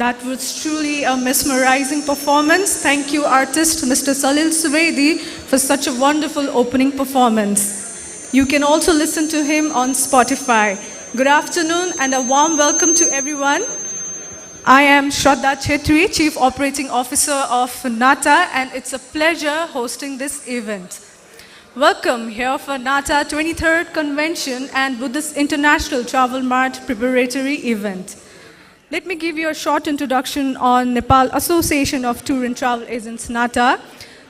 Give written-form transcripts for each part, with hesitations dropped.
That was truly a mesmerizing performance. Thank you, artist Mr. Salil Suvedi, for such a wonderful opening performance. You can also listen to him on Spotify. Good afternoon and a warm welcome to everyone. I am Shraddha Chetri, Chief Operating Officer of Nata, and it's a pleasure hosting this event. Welcome here for Nata 23rd Convention and Buddhist International Travel Mart Preparatory Event. Let me give you a short introduction on Nepal Association of Tour and Travel Agents, Nata.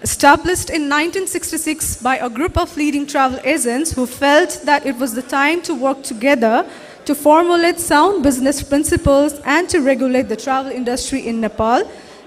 Established in 1966 by a group of leading travel agents who felt that it was the time to work together to formulate sound business principles and to regulate the travel industry in Nepal.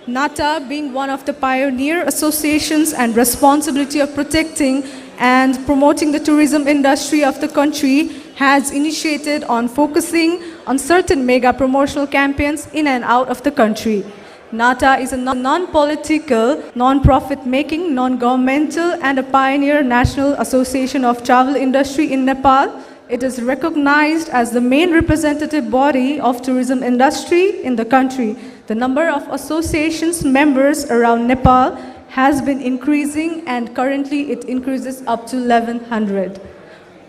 Nata, being one of the pioneer associations and responsibility of protecting and promoting the tourism industry of the country, has initiated on focusing on certain mega promotional campaigns in and out of the country. Nata is a non-political, non-profit making, non-governmental and a pioneer national association of travel industry in Nepal. It is recognized as the main representative body of tourism industry in the country. The number of associations members around Nepal has been increasing and currently it increases up to 1100.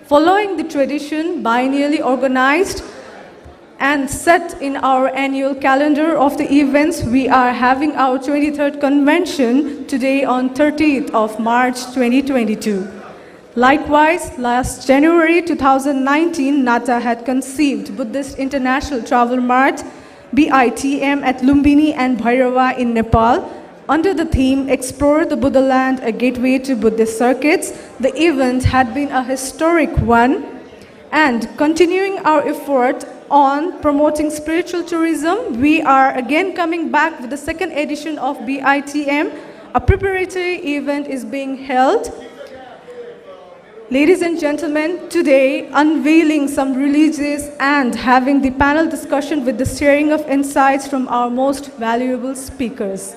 Following the tradition, biennially organized and set in our annual calendar of the events, we are having our 23rd convention today on 30th of March 2022. Likewise, last January 2019, Nata had conceived Buddhist International Travel Mart, BITM, at Lumbini and Bhairava in Nepal. Under the theme, Explore the Buddha Land, a Gateway to Buddhist Circuits, the event had been a historic one, and continuing our effort on promoting spiritual tourism, we are again coming back with the second edition of BITM. A preparatory event is being held. Ladies and gentlemen, today unveiling some releases and having the panel discussion with the sharing of insights from our most valuable speakers.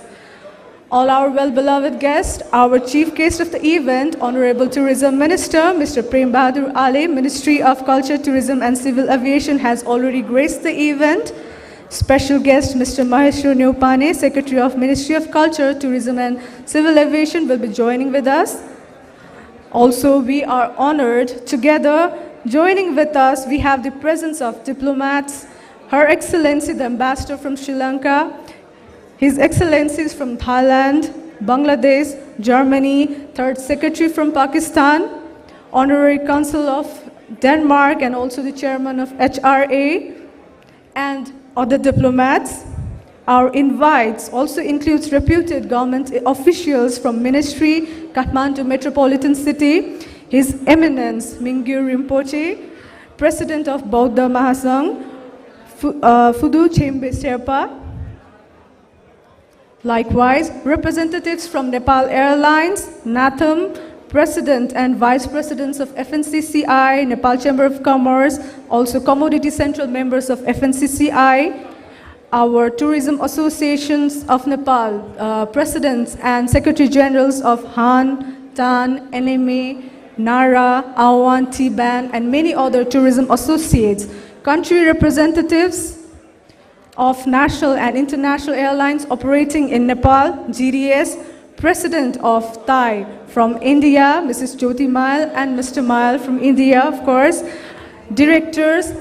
All our well-beloved guests, our chief guest of the event, Honorable Tourism Minister, Mr. Prem Bahadur Ale, Ministry of Culture, Tourism and Civil Aviation has already graced the event. Special guest, Mr. Maheshwar Neupane, Secretary of Ministry of Culture, Tourism and Civil Aviation will be joining with us. Also, we are honored together. Joining with us, we have the presence of diplomats, Her Excellency the Ambassador from Sri Lanka, His Excellencies from Thailand, Bangladesh, Germany, Third Secretary from Pakistan, Honorary Consul of Denmark, and also the Chairman of HRA, and other diplomats. Our invites also includes reputed government officials from Ministry, Kathmandu Metropolitan City, His Eminence Mingyur Rinpoche, President of Bauddha Mahasangh, Fudu Chembe Sherpa. Likewise, representatives from Nepal Airlines, NATAM, President and Vice Presidents of FNCCI, Nepal Chamber of Commerce, also Commodity Central members of FNCCI, our tourism associations of Nepal, presidents and secretary generals of Han, Tan, NMA, Nara, Awan, Tiban, and many other tourism associates, country representatives of national and international airlines operating in Nepal, GDS, President of Thai from India, Mrs. Jyoti Mail, and Mr. Mail from India, of course, directors,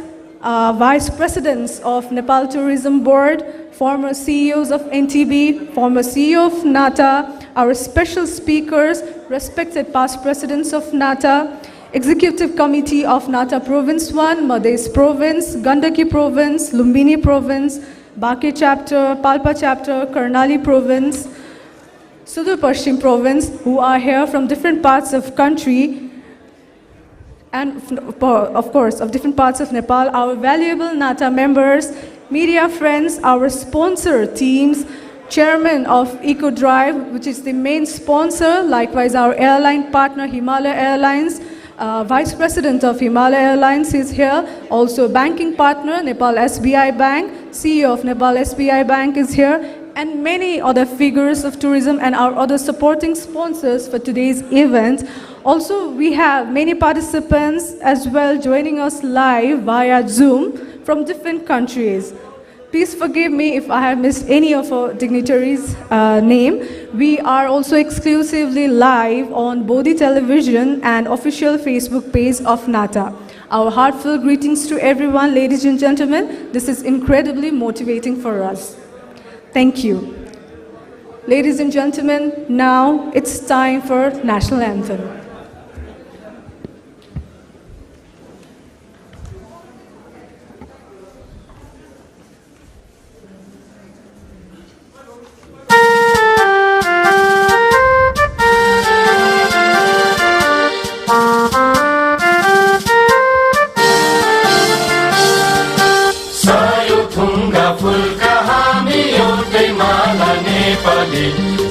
vice presidents of Nepal Tourism Board, former CEOs of NTB, former CEO of Nata, our special speakers, respected past presidents of Nata, Executive Committee of Nata Province 1, Madhes Province, Gandaki Province, Lumbini Province, Baque Chapter, Palpa Chapter, Karnali Province, Sudur Pashchim Province, who are here from different parts of country, and of course of different parts of Nepal, our valuable Nata members, media friends, our sponsor teams, chairman of Eco Drive, which is the main sponsor, likewise our airline partner Himalaya Airlines, vice president of Himalaya Airlines is here, also banking partner Nepal SBI Bank, CEO of Nepal SBI Bank is here, and many other figures of tourism and our other supporting sponsors for today's event. Also, we have many participants as well joining us live via Zoom from different countries. Please forgive me if I have missed any of our dignitaries' name. We are also exclusively live on Bodhi television and official Facebook page of Nata. Our heartfelt greetings to everyone, ladies and gentlemen. This is incredibly motivating for us. Thank you. Ladies and gentlemen, now it's time for National Anthem.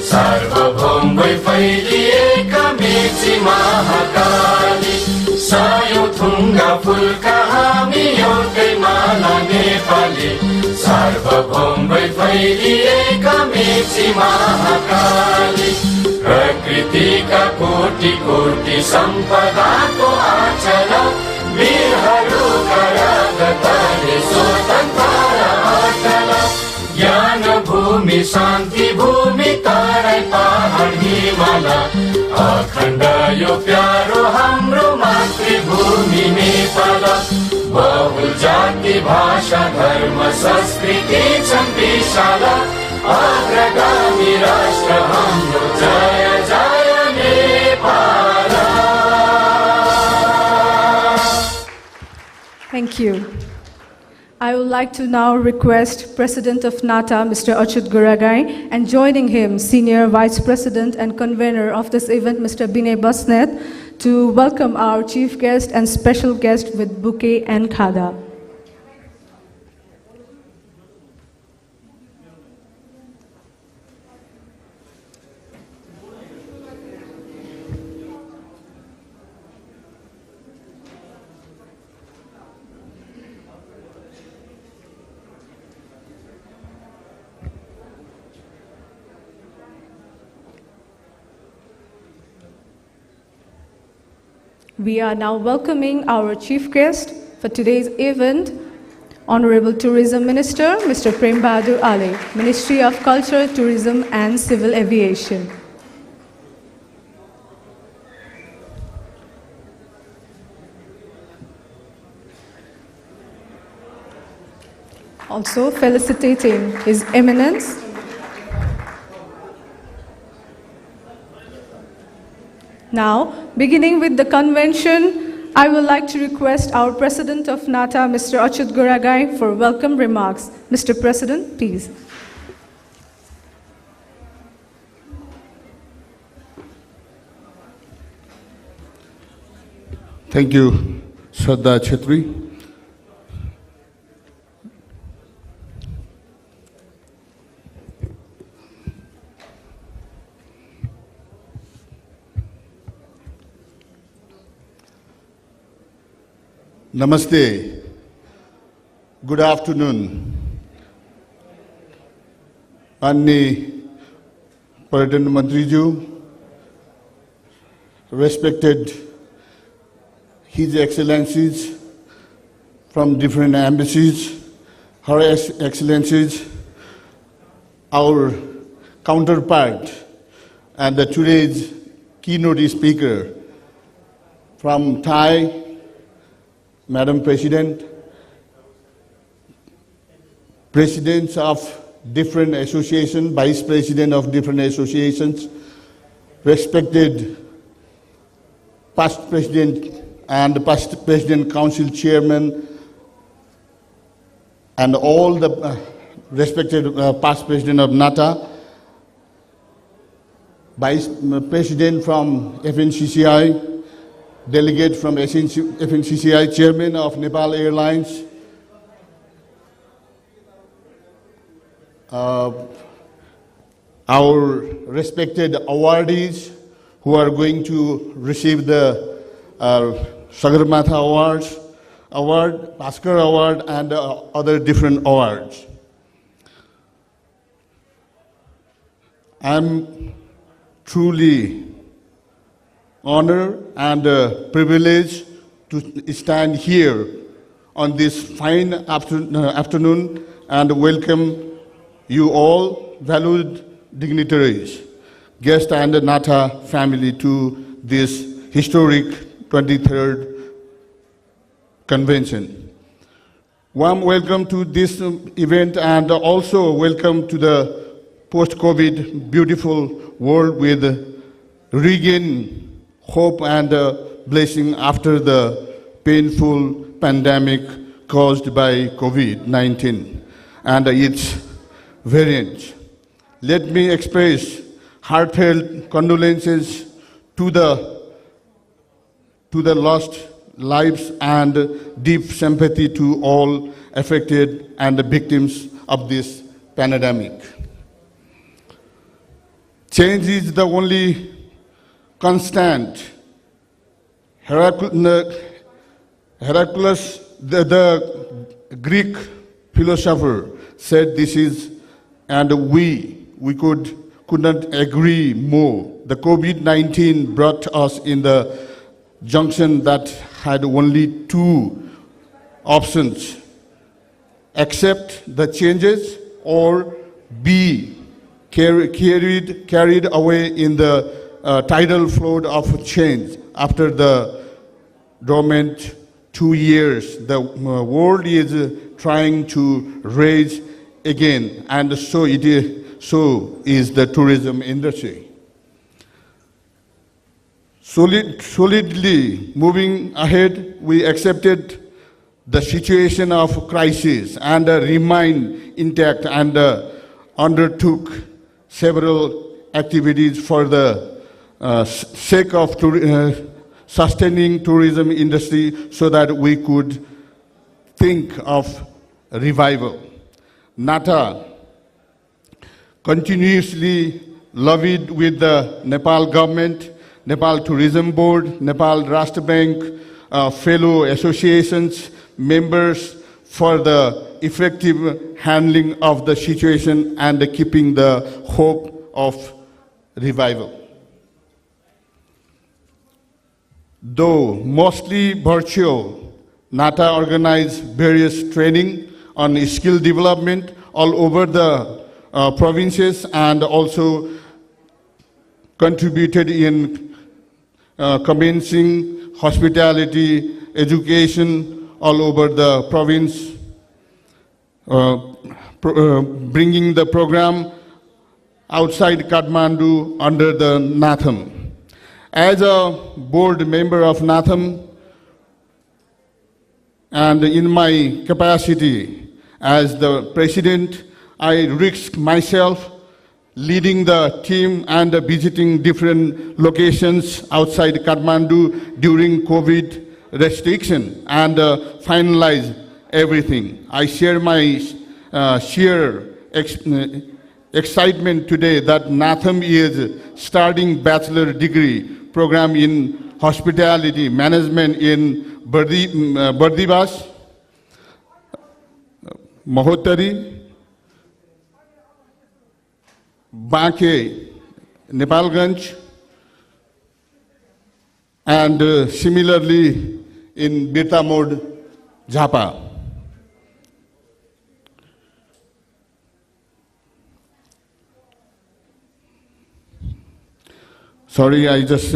सार्वभौम फैलिएका मेची महाकाली सायो थुङ्गा फुलका हामी एउटै माला नेपाली सार्वभौम फैलिएका मेची महाकाली प्रकृतिका कोटि कोटि सम्पदाको आचल वीरहरूका रगतले स्वतन्त्र अटल ज्ञान भूमि शान्ति भूमि तराई पहाड हिमाल अखण्ड यो प्यारो हाम्रो मातृभूमि नेपाल बहुल जाति भाषा धर्म संस्कृति छन् विशाल अग्रगामी राष्ट्र हाम्रो जय जय Nepal. Thank you. I would like to now request President of Nata, Mr. Achut Guragai, and joining him, Senior Vice President and Convener of this event, Mr. Binay Basnet, to welcome our chief guest and special guest with bouquet and khada. We are now welcoming our chief guest for today's event, Honorable Tourism Minister, Mr. Prem Bahadur Ali, Ministry of Culture, Tourism and Civil Aviation. Also felicitating His Eminence, now, beginning with the convention, I would like to request our President of Nata, Mr. Achut Guragai, for welcome remarks. Mr. President, please. Thank you, Shraddha Chetri. Namaste. Good afternoon. Anni Pardon Mantriju, respected His Excellencies from different embassies, Her Excellencies, our counterpart, and today's keynote speaker from Thai, Madam President, presidents of different associations, vice president of different associations, respected past president and past president council chairman, and all the respected past president of Nata, vice president from FNCCI, delegate from FNCCI, chairman of Nepal Airlines, our respected awardees who are going to receive the Sagarmatha Award, Bhaskar Award, and other different awards. I'm truly honored and privileged to stand here on this fine afternoon and welcome you all, valued dignitaries, guests and the Nata family to this historic 23rd convention. Warm welcome to this event and also welcome to the post-COVID beautiful world with regain hope and blessing after the painful pandemic caused by COVID-19 and its variants. Let me express heartfelt condolences to the lost lives and deep sympathy to all affected and the victims of this pandemic. Change is the only constant. Heraclitus, the Greek philosopher, said this is, and we could not agree more. The COVID-19 brought us in the junction that had only two options: accept the changes or be carried away in the tidal flood of change. After the dormant 2 years, the world is trying to raise again, and so is the tourism industry. Solidly moving ahead, we accepted the situation of crisis and remained intact and undertook several activities for the sake of sustaining tourism industry so that we could think of revival. Nata continuously lobbied with the Nepal government, Nepal Tourism Board, Nepal Rashtra Bank, fellow associations, members for the effective handling of the situation and keeping the hope of revival. Though mostly virtual, Nata organized various training on skill development all over the provinces and also contributed in commencing hospitality, education all over the province, bringing the program outside Kathmandu under the Natham. As a board member of Natham, and in my capacity as the president, I risked myself leading the team and visiting different locations outside Kathmandu during COVID restriction and finalize everything. I share my excitement today that Natham is starting bachelor degree program in hospitality management in Bardivas, Mahotari, Banke, Nepalganj, and similarly in Birtamod, Jhapa. Sorry, I just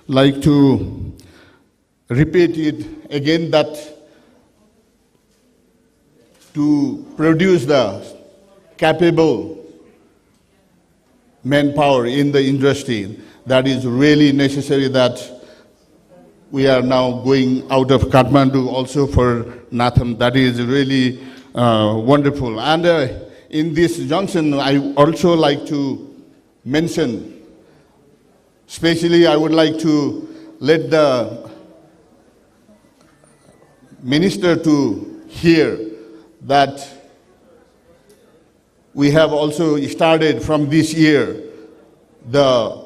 like to repeat it again that to produce the capable manpower in the industry, that is really necessary that we are now going out of Kathmandu also for Natham. That is really wonderful. And in this junction, I also like to mention, especially I would like to let the minister to hear that we have also started from this year the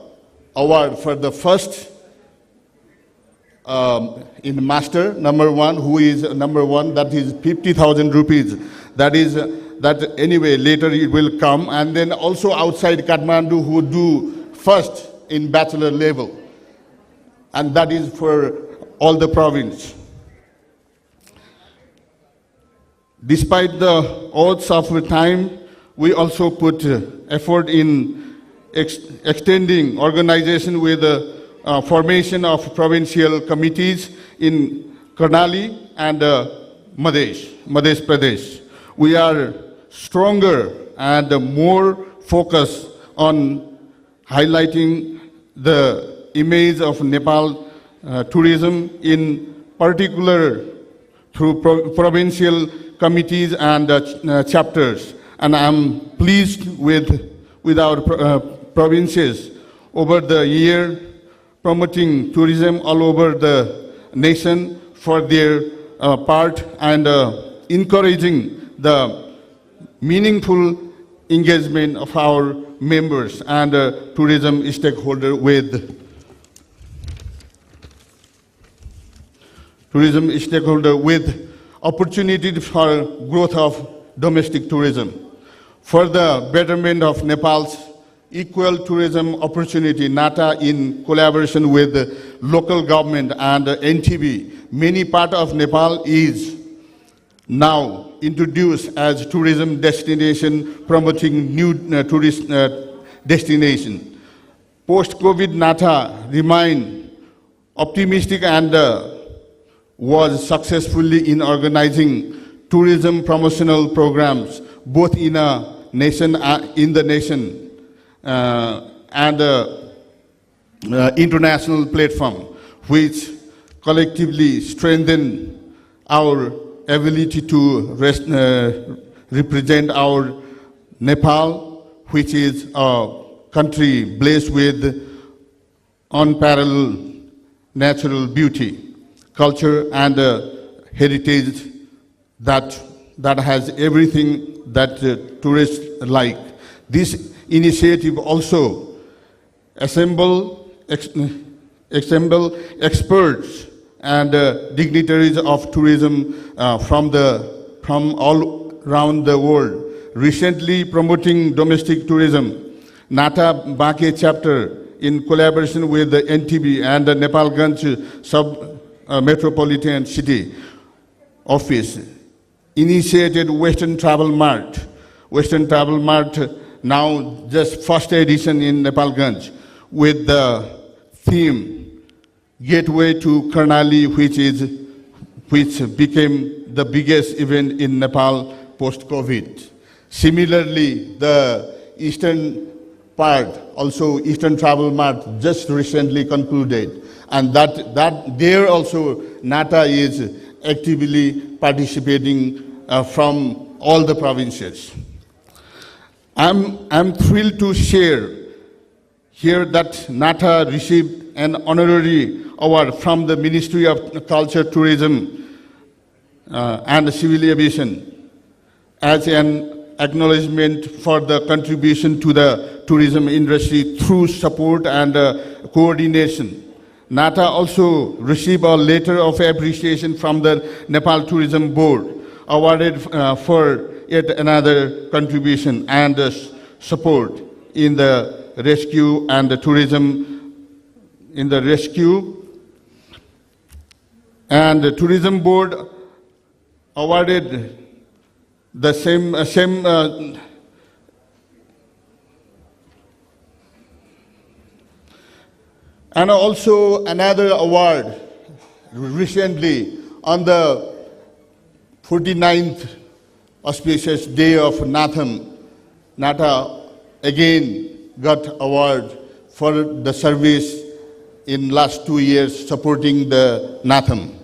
award for the first in master number one, who is number one, that is 50,000 rupees. That is that anyway later it will come, and then also outside Kathmandu who do first in bachelor level, and that is for all the province. Despite the odds of time, we also put effort in extending organization with the formation of provincial committees in Karnali and Madhya Pradesh. We are stronger and more focused on highlighting the image of Nepal tourism, in particular through provincial committees and chapters. And I'm pleased with our provinces over the year promoting tourism all over the nation for their part, and encouraging the meaningful engagement of our members and tourism stakeholder with opportunities for growth of domestic tourism. For the betterment of Nepal's equal tourism opportunity, Nata, in collaboration with the local government and NTB, many part of Nepal is now introduced as tourism destination, promoting new tourist destination. Post-COVID, Nata remained optimistic and was successfully in organizing tourism promotional programs both in the nation and international platform, which collectively strengthen our ability to represent our Nepal, which is a country blessed with unparalleled natural beauty, culture, and heritage that has everything that tourists like. This initiative also assemble experts and dignitaries of tourism from all around the world. Recently promoting domestic tourism, Nata Banke chapter, in collaboration with the NTB and the Nepalganj sub-metropolitan city office, initiated Western Travel Mart. Western Travel Mart, now just first edition in Nepalganj, with the theme Gateway to Karnali, which became the biggest event in Nepal post-COVID. Similarly, the eastern part, also Eastern Travel Mart, just recently concluded, and that there also Nata is actively participating from all the provinces. I'm thrilled to share here that Nata received an honorary award from the Ministry of Culture, Tourism and Civil Aviation as an acknowledgement for the contribution to the tourism industry through support and coordination. Nata also received a letter of appreciation from the Nepal Tourism Board, awarded for yet another contribution and support in the rescue and the tourism in the rescue. And the tourism board awarded the same and also another award recently on the 49th auspicious day of Nata again got award for the service in last 2 years supporting the Natham.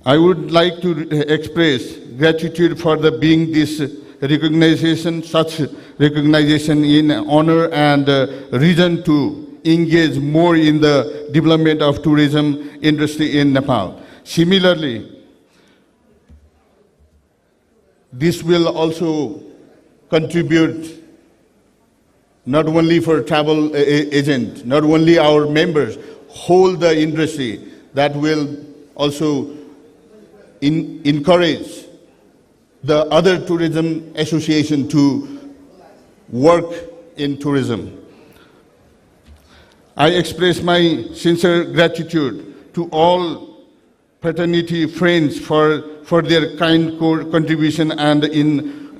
I would like to express gratitude for the being this recognition, such recognition in honor and reason to engage more in the development of tourism industry in Nepal. Similarly, this will also contribute not only for travel agent, not only our members, whole the industry, that will also encourage the other tourism association to work in tourism. I express my sincere gratitude to all fraternity friends for their kind contribution and in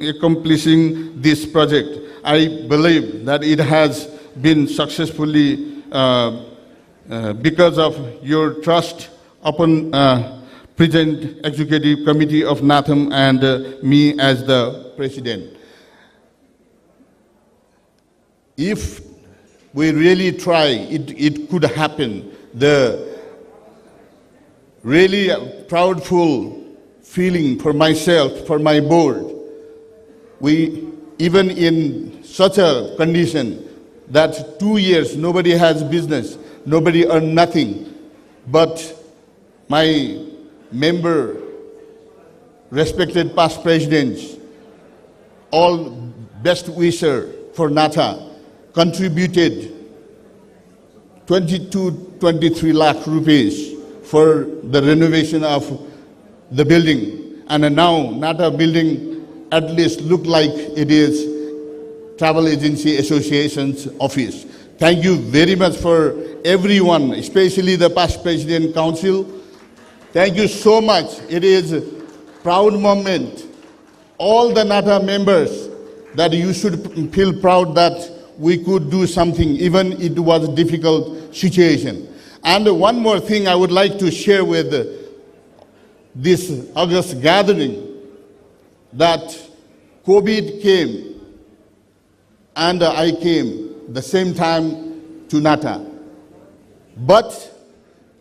accomplishing this project. I believe that it has been successfully because of your trust upon present executive committee of Natham and me as the president. If we really try, it could happen. The really proudful feeling for myself, for my board, we, even in such a condition that 2 years nobody has business, nobody earned nothing, but my member, respected past presidents, all best wisher for Nata contributed 23 lakh rupees for the renovation of the building. And now Nata building at least look like it is Travel Agency Association's office. Thank you very much for everyone, especially the past President Council. Thank you so much. It is a proud moment. All the Nata members, that you should feel proud that we could do something, even it was a difficult situation. And one more thing I would like to share with this August gathering, that COVID came and I came the same time to Nata. But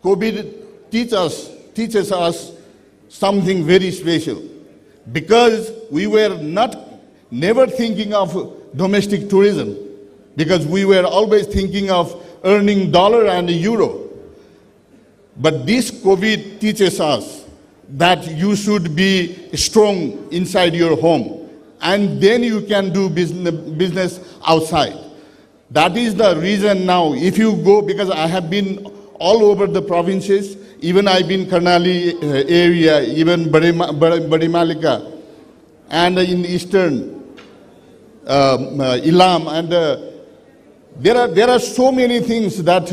COVID teaches us something very special, because we were never thinking of domestic tourism, because we were always thinking of earning dollar and euro. But this COVID teaches us that you should be strong inside your home, and then you can do business outside. That is the reason now, if you go, because I have been all over the provinces, even I've been Karnali area, even Barimalika, and in eastern Ilam, and there are so many things that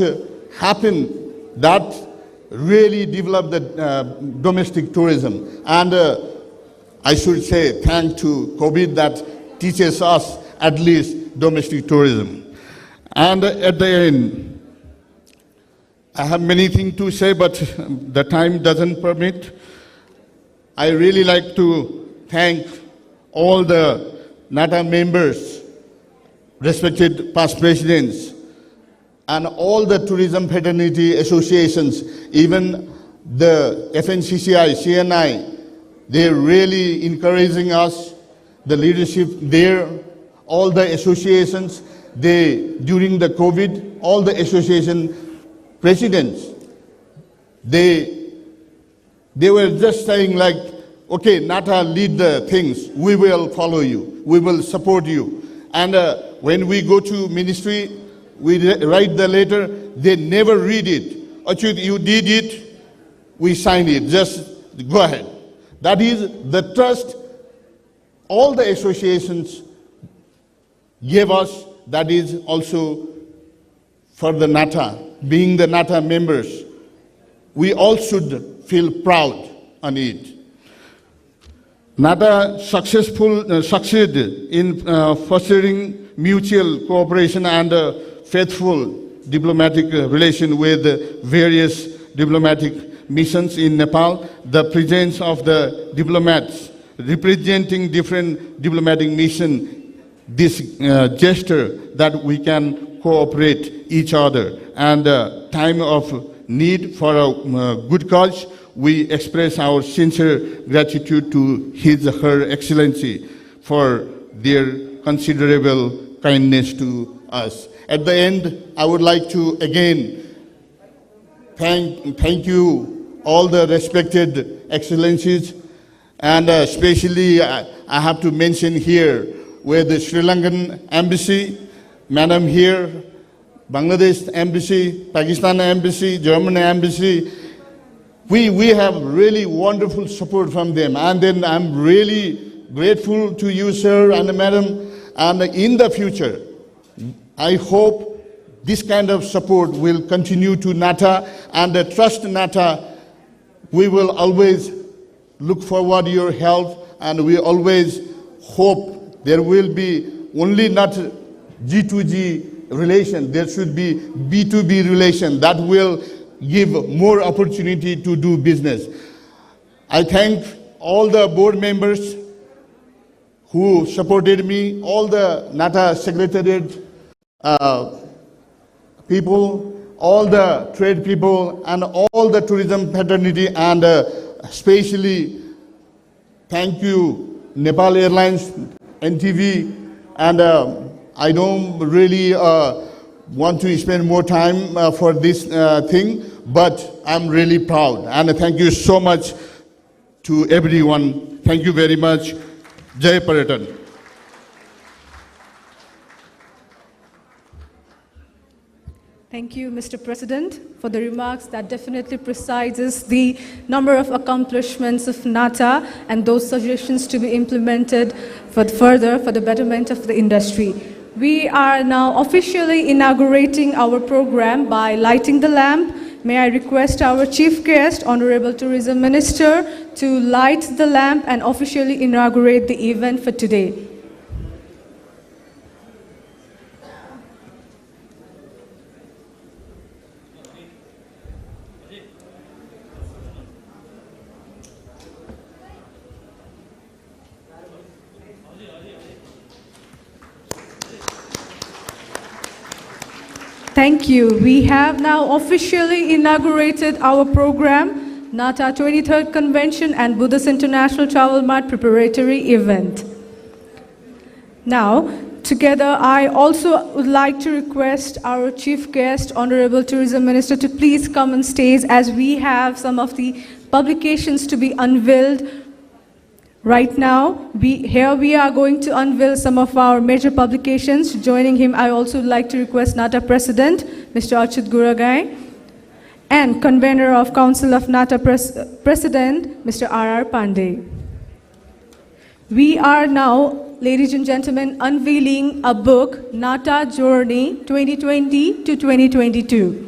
happen that really develop the domestic tourism. And I should say thanks to COVID that teaches us at least domestic tourism. And at the end, I have many things to say, but the time doesn't permit. I really like to thank all the Nata members, respected past presidents, and all the tourism fraternity associations, even the FNCCI, CNI, they're really encouraging us, the leadership there, all the associations, during the COVID, all the association presidents, they were just saying like, okay, Nata, lead the things, we will follow you, we will support you. And when we go to ministry, we write the letter, they never read it. Achut, you did it, we signed it, just go ahead. That is the trust all the associations gave us. That is also for the Nata. Being the Nata members, we all should feel proud on it. Nata succeed in fostering mutual cooperation and faithful diplomatic relation with various diplomatic missions in Nepal. The presence of the diplomats representing different diplomatic mission, this gesture that we can cooperate each other, and time of need for a good cause, we express our sincere gratitude to His Her Excellency for their considerable kindness to us. At the end, I would like to again thank you all the respected excellencies, and especially I have to mention here where the Sri Lankan Embassy, Madam here, Bangladesh Embassy, Pakistan Embassy, German Embassy. We have really wonderful support from them, and then I'm really grateful to you, sir and madam. And in the future, I hope this kind of support will continue to Nata, and trust Nata. We will always look forward to your help, and we always hope there will be only not G2G relation, there should be B2B relation that will give more opportunity to do business. I thank all the board members who supported me, all the Nata Secretariat people, all the trade people, and all the tourism fraternity, and especially thank you Nepal Airlines, NTV, and I don't really want to spend more time for this thing, but I'm really proud. And thank you so much to everyone. Thank you very much. Jai Paratan. Thank you, Mr. President, for the remarks that definitely precises the number of accomplishments of Nata and those suggestions to be implemented for the betterment of the industry. We are now officially inaugurating our program by lighting the lamp. May I request our Chief Guest, Honorable Tourism Minister, to light the lamp and officially inaugurate the event for today. Thank you. We have now officially inaugurated our program, Nata 23rd Convention and Buddhist International Travel Mart Preparatory Event. Now, together, I also would like to request our Chief Guest, Honorable Tourism Minister, to please come on stage as we have some of the publications to be unveiled. Right now, we are going to unveil some of our major publications. Joining him, I also would like to request Nata President, Mr. Achut Guragai, and Convener of Council of Nata President, Mr. R.R. Pandey. We are now, ladies and gentlemen, unveiling a book, Nata Journey 2020 to 2022.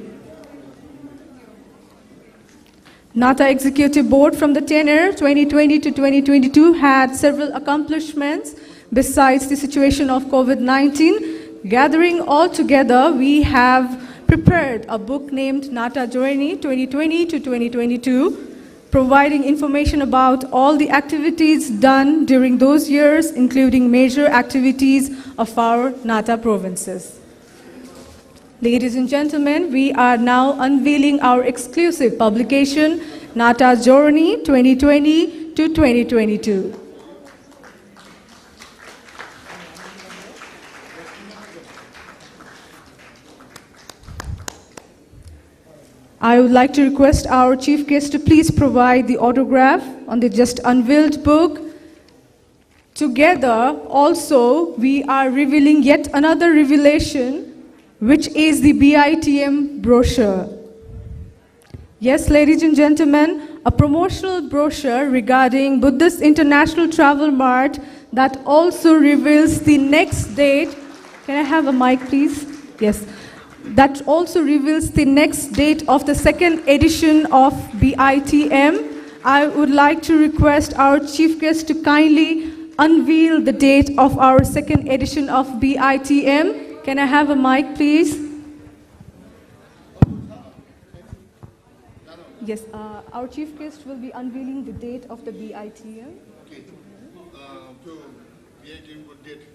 Nata Executive Board from the tenure 2020 to 2022 had several accomplishments besides the situation of COVID-19. Gathering all together, we have prepared a book named Nata Journey 2020 to 2022, providing information about all the activities done during those years, including major activities of our Nata provinces. Ladies and gentlemen, we are now unveiling our exclusive publication, Nata Journey 2020 to 2022. I would like to request our Chief Guest to please provide the autograph on the just unveiled book. Together, also, we are revealing yet another revelation, which is the BITM brochure. Yes, ladies and gentlemen, a promotional brochure regarding Buddhist International Travel Mart that also reveals the next date. Can I have a mic, please? Yes. That also reveals the next date of the second edition of BITM. I would like to request our chief guest to kindly unveil the date of our second edition of BITM. Can I have a mic, please? Yes, our chief guest will be unveiling the date of the BITM. Okay. So, BITM would date.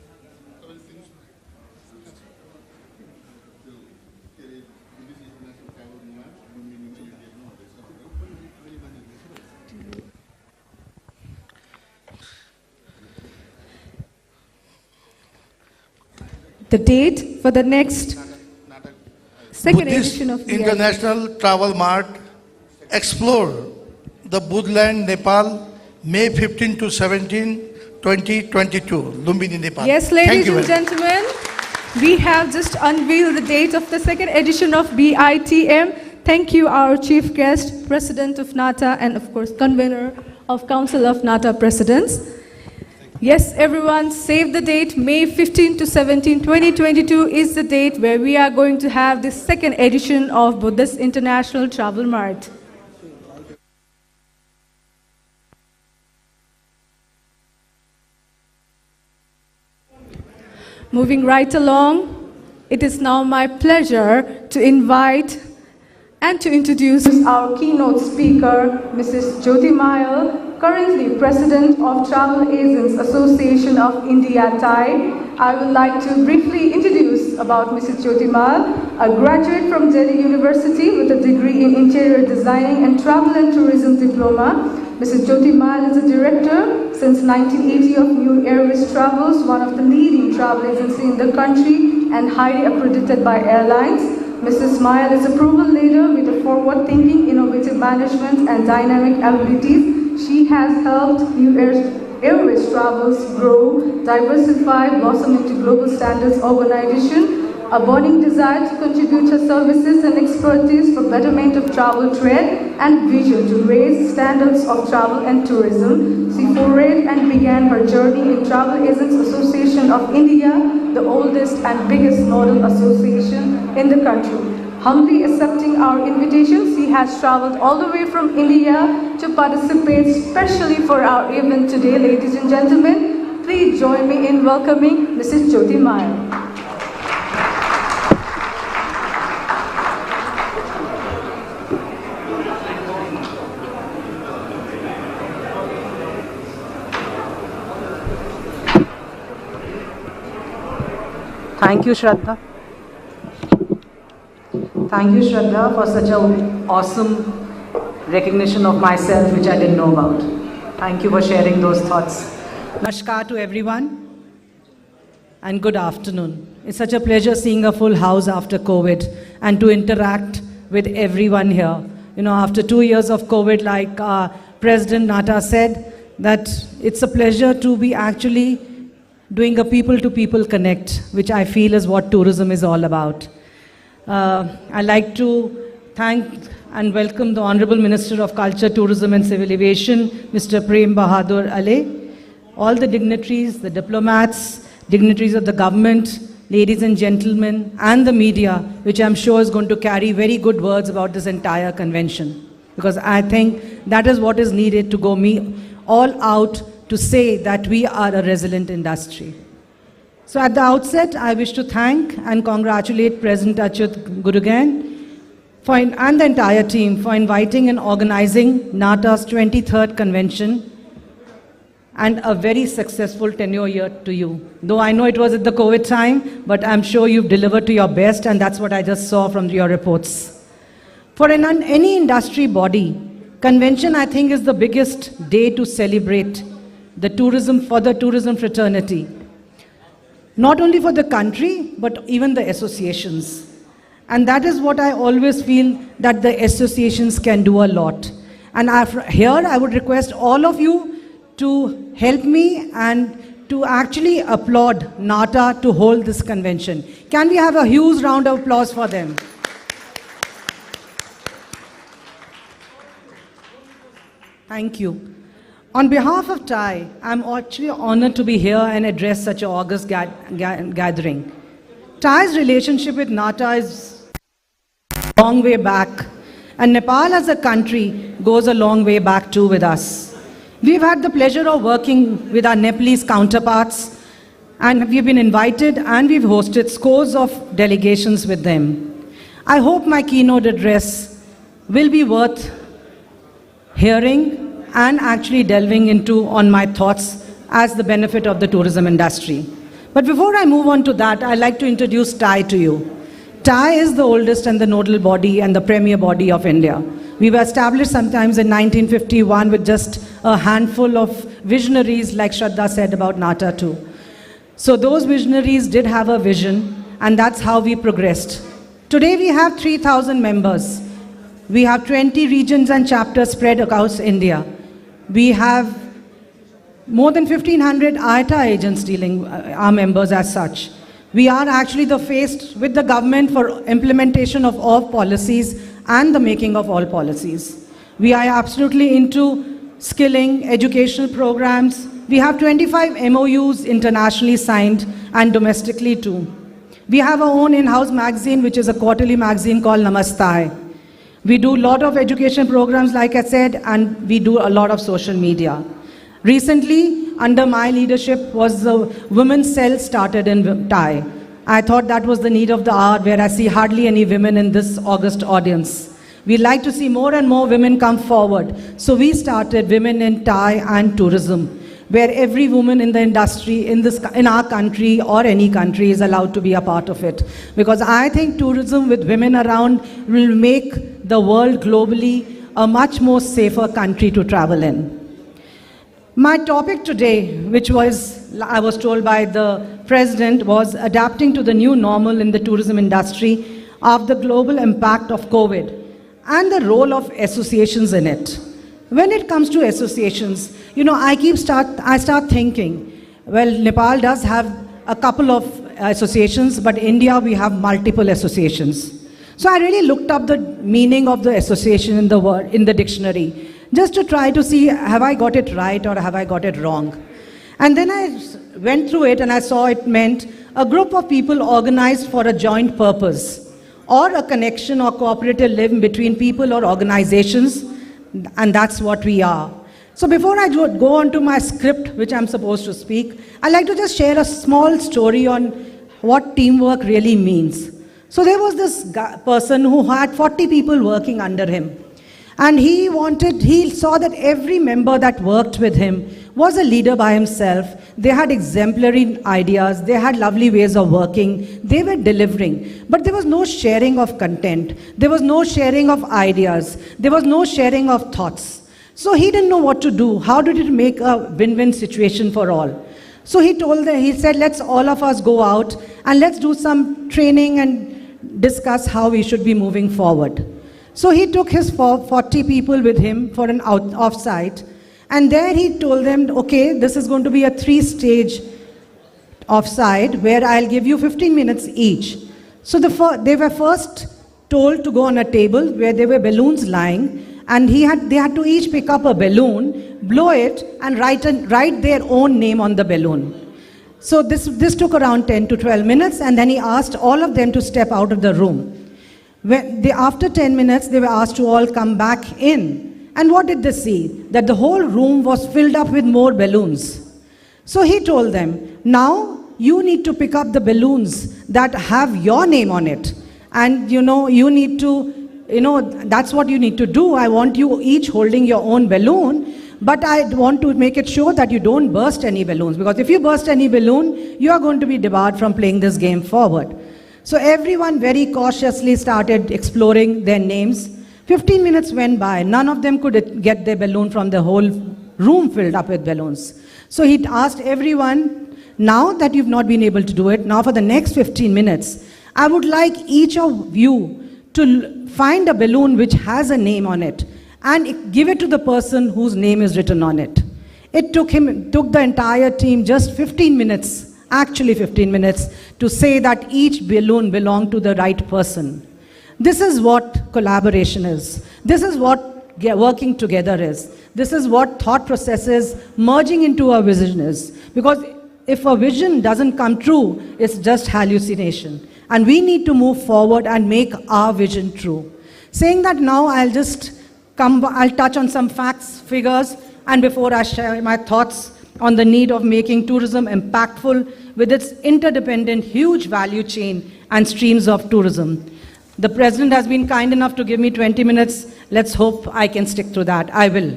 The date for the next second Buddhist edition of BITM. International Travel Mart, Explore the Buddhland, Nepal, May 15 to 17, 2022, Lumbini, Nepal. Yes, Thank ladies you and very much. gentlemen, we have just unveiled the date of the second edition of BITM. Thank you, our chief guest, President of Nata, and of course, convener of Council of Nata Presidents. Yes, everyone, save the date. May 15 to 17, 2022 is the date where we are going to have the second edition of Buddhist International Travel Mart. Moving right along, it is now my pleasure to invite and to introduce our keynote speaker, Mrs. Jyoti Mayal, currently President of Travel Agents Association of India, Thai. I would like to briefly introduce about Mrs. Jyoti Mayal, a graduate from Delhi University with a degree in Interior Designing and Travel and Tourism Diploma. Mrs. Jyoti Mayal is a director since 1980 of New Airways Travels, one of the leading travel agencies in the country and highly accredited by airlines. Mrs. Mayal is a proven leader with a forward-thinking, innovative management and dynamic abilities. She has helped New Airways Travels grow, diversify, blossom into global standards organization, a burning desire to contribute her services and expertise for betterment of travel trade and vision to raise standards of travel and tourism. She forayed and began her journey in Travel Agents Association of India, the oldest and biggest nodal association in the country. Humbly accepting our invitation, she has traveled all the way from India to participate specially for our event today. Ladies and gentlemen, please join me in welcoming Mrs. Jyoti Mayal. Thank you, Shraddha. Thank you, Shraddha, for such an awesome recognition of myself, which I didn't know about. Thank you for sharing those thoughts. Namaskar to everyone, and good afternoon. It's such a pleasure seeing a full house after COVID and to interact with everyone here. You know, after 2 years of COVID, like President Nata said, that it's a pleasure to be actually doing a people-to-people connect, which I feel is what tourism is all about. I'd like to thank and welcome the Honorable Minister of Culture, Tourism and Civil Aviation, Mr. Prem Bahadur Ale, all the dignitaries, the diplomats, dignitaries of the government, ladies and gentlemen, and the media, which I'm sure is going to carry very good words about this entire convention. Because I think that is what is needed to go all out to say that we are a resilient industry. So at the outset, I wish to thank and congratulate President Achyut Gurugan and the entire team for inviting and organizing NATA's 23rd convention and a very successful tenure year to you. Though I know it was at the COVID time, but I'm sure you've delivered to your best, and that's what I just saw from your reports. For any industry body, convention, I think, is the biggest day to celebrate the tourism fraternity. Not only for the country, but even the associations. And that is what I always feel, that the associations can do a lot. And here I would request all of you to help me and to actually applaud Nata to hold this convention. Can we have a huge round of applause for them? Thank you. On behalf of TIE, I'm actually honored to be here and address such an august gathering. TIE's relationship with Nata is a long way back, and Nepal as a country goes a long way back too with us. We've had the pleasure of working with our Nepalese counterparts, and we've been invited and we've hosted scores of delegations with them. I hope my keynote address will be worth hearing and actually delving into on my thoughts as the benefit of the tourism industry. But before I move on to that, I'd like to introduce TIE to you. TIE is the oldest and the nodal body and the premier body of India. We were established sometimes in 1951 with just a handful of visionaries, like Shraddha said about Nata too. So those visionaries did have a vision, and that's how we progressed. Today we have 3,000 members. We have 20 regions and chapters spread across India. We have more than 1,500 IATA agents dealing our members as such. We are actually the face with the government for implementation of all policies and the making of all policies. We are absolutely into skilling, educational programs. We have 25 MOUs internationally signed and domestically too. We have our own in-house magazine, which is a quarterly magazine called Namaste. We do a lot of education programs, like I said, and we do a lot of social media. Recently, under my leadership, was the women's cell started in TIE. I thought that was the need of the hour, where I see hardly any women in this august audience. We'd like to see more and more women come forward. So we started Women in TIE and Tourism, where every woman in the industry, in our country or any country, is allowed to be a part of it. Because I think tourism with women around will make the world globally a much more safer country to travel in. My topic today, which I was told by the President, was adapting to the new normal in the tourism industry of the global impact of COVID and the role of associations in it. When it comes to associations, I start thinking, well, Nepal does have a couple of associations, but India, we have multiple associations. So I really looked up the meaning of the association in the dictionary, just to try to see, have I got it right or have I got it wrong? And then I went through it and I saw it meant a group of people organized for a joint purpose, or a connection or cooperative link between people or organizations, and that's what we are. So before I go on to my script, which I'm supposed to speak, I'd like to just share a small story on what teamwork really means. So there was this person who had 40 people working under him. And he saw that every member that worked with him was a leader by himself. They had exemplary ideas. They had lovely ways of working. They were delivering. But there was no sharing of content. There was no sharing of ideas. There was no sharing of thoughts. So he didn't know what to do. How did it make a win-win situation for all? So he said, let's all of us go out and let's do some training and discuss how we should be moving forward. So he took his 40 people with him for an offsite, and there he told them, okay, this is going to be a 3-stage offsite where I'll give you 15 minutes each. So they were first told to go on a table where there were balloons lying, and they had to each pick up a balloon, blow it, and write their own name on the balloon. So this took around 10 to 12 minutes, and then he asked all of them to step out of the room. After 10 minutes, they were asked to all come back in. And what did they see? That the whole room was filled up with more balloons. So he told them, now you need to pick up the balloons that have your name on it. And you need to, that's what you need to do. I want you each holding your own balloon. But I want to make it sure that you don't burst any balloons, because if you burst any balloon, you are going to be debarred from playing this game forward. So everyone very cautiously started exploring their names. 15 minutes went by. None of them could get their balloon from the whole room filled up with balloons. So he asked everyone, now that you've not been able to do it, now for the next 15 minutes, I would like each of you to find a balloon which has a name on it and give it to the person whose name is written on it. It took the entire team just 15 minutes, actually 15 minutes, to say that each balloon belonged to the right person. This is what collaboration is. This is what working together is. This is what thought processes merging into a vision is. Because if a vision doesn't come true, it's just hallucination. And we need to move forward and make our vision true. Saying that now, I'll touch on some facts, figures, and before I share my thoughts on the need of making tourism impactful with its interdependent huge value chain and streams of tourism. The President has been kind enough to give me 20 minutes. Let's hope I can stick to that. I will.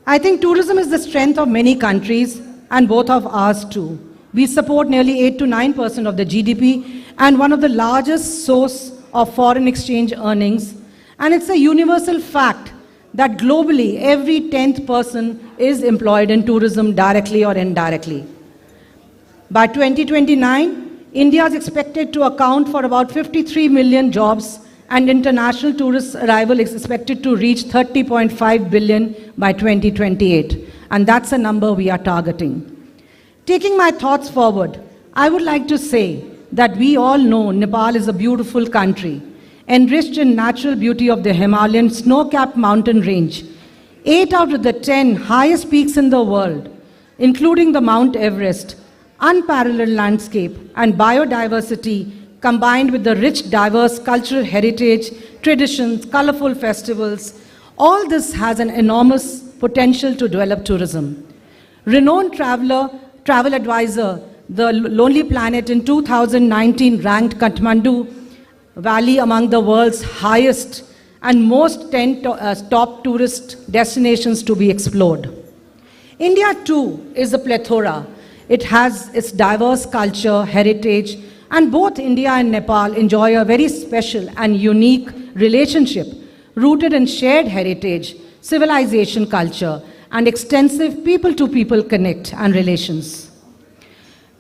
I think tourism is the strength of many countries, and both of ours too. We support nearly 8 to 9% of the GDP and one of the largest source of foreign exchange earnings. And it's a universal fact that globally every 10th person is employed in tourism directly or indirectly. By 2029, India is expected to account for about 53 million jobs, and international tourist arrival is expected to reach 30.5 billion by 2028. And that's a number we are targeting. Taking my thoughts forward, I would like to say that we all know Nepal is a beautiful country, enriched in natural beauty of the Himalayan snow-capped mountain range. 8 out of the 10 highest peaks in the world, including the Mount Everest, unparalleled landscape and biodiversity combined with the rich, diverse cultural heritage, traditions, colorful festivals, all this has an enormous potential to develop tourism. Renowned travel advisor, The Lonely Planet in 2019 ranked Kathmandu Valley among the world's highest and most 10 top tourist destinations to be explored. India too is a plethora. It has its diverse culture, heritage, and both India and Nepal enjoy a very special and unique relationship rooted in shared heritage, civilization, culture, and extensive people-to-people connect and relations.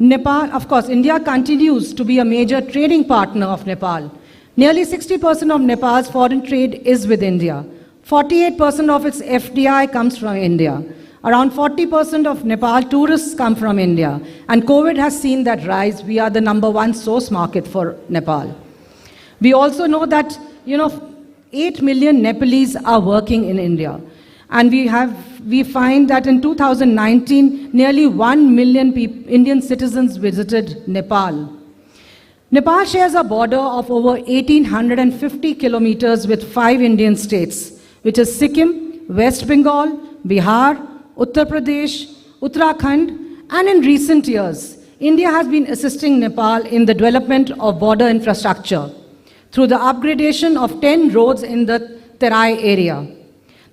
Nepal, of course, India continues to be a major trading partner of Nepal. Nearly 60% of Nepal's foreign trade is with India. 48% of its FDI comes from India. Around 40% of Nepal tourists come from India. And COVID has seen that rise. We are the #1 source market for Nepal. We also know that, 8 million Nepalese are working in India. And we find that in 2019, nearly 1 million Indian citizens visited Nepal. Nepal shares a border of over 1,850 kilometers with 5 Indian states, which is Sikkim, West Bengal, Bihar, Uttar Pradesh, Uttarakhand, and in recent years, India has been assisting Nepal in the development of border infrastructure through the upgradation of 10 roads in the Terai area.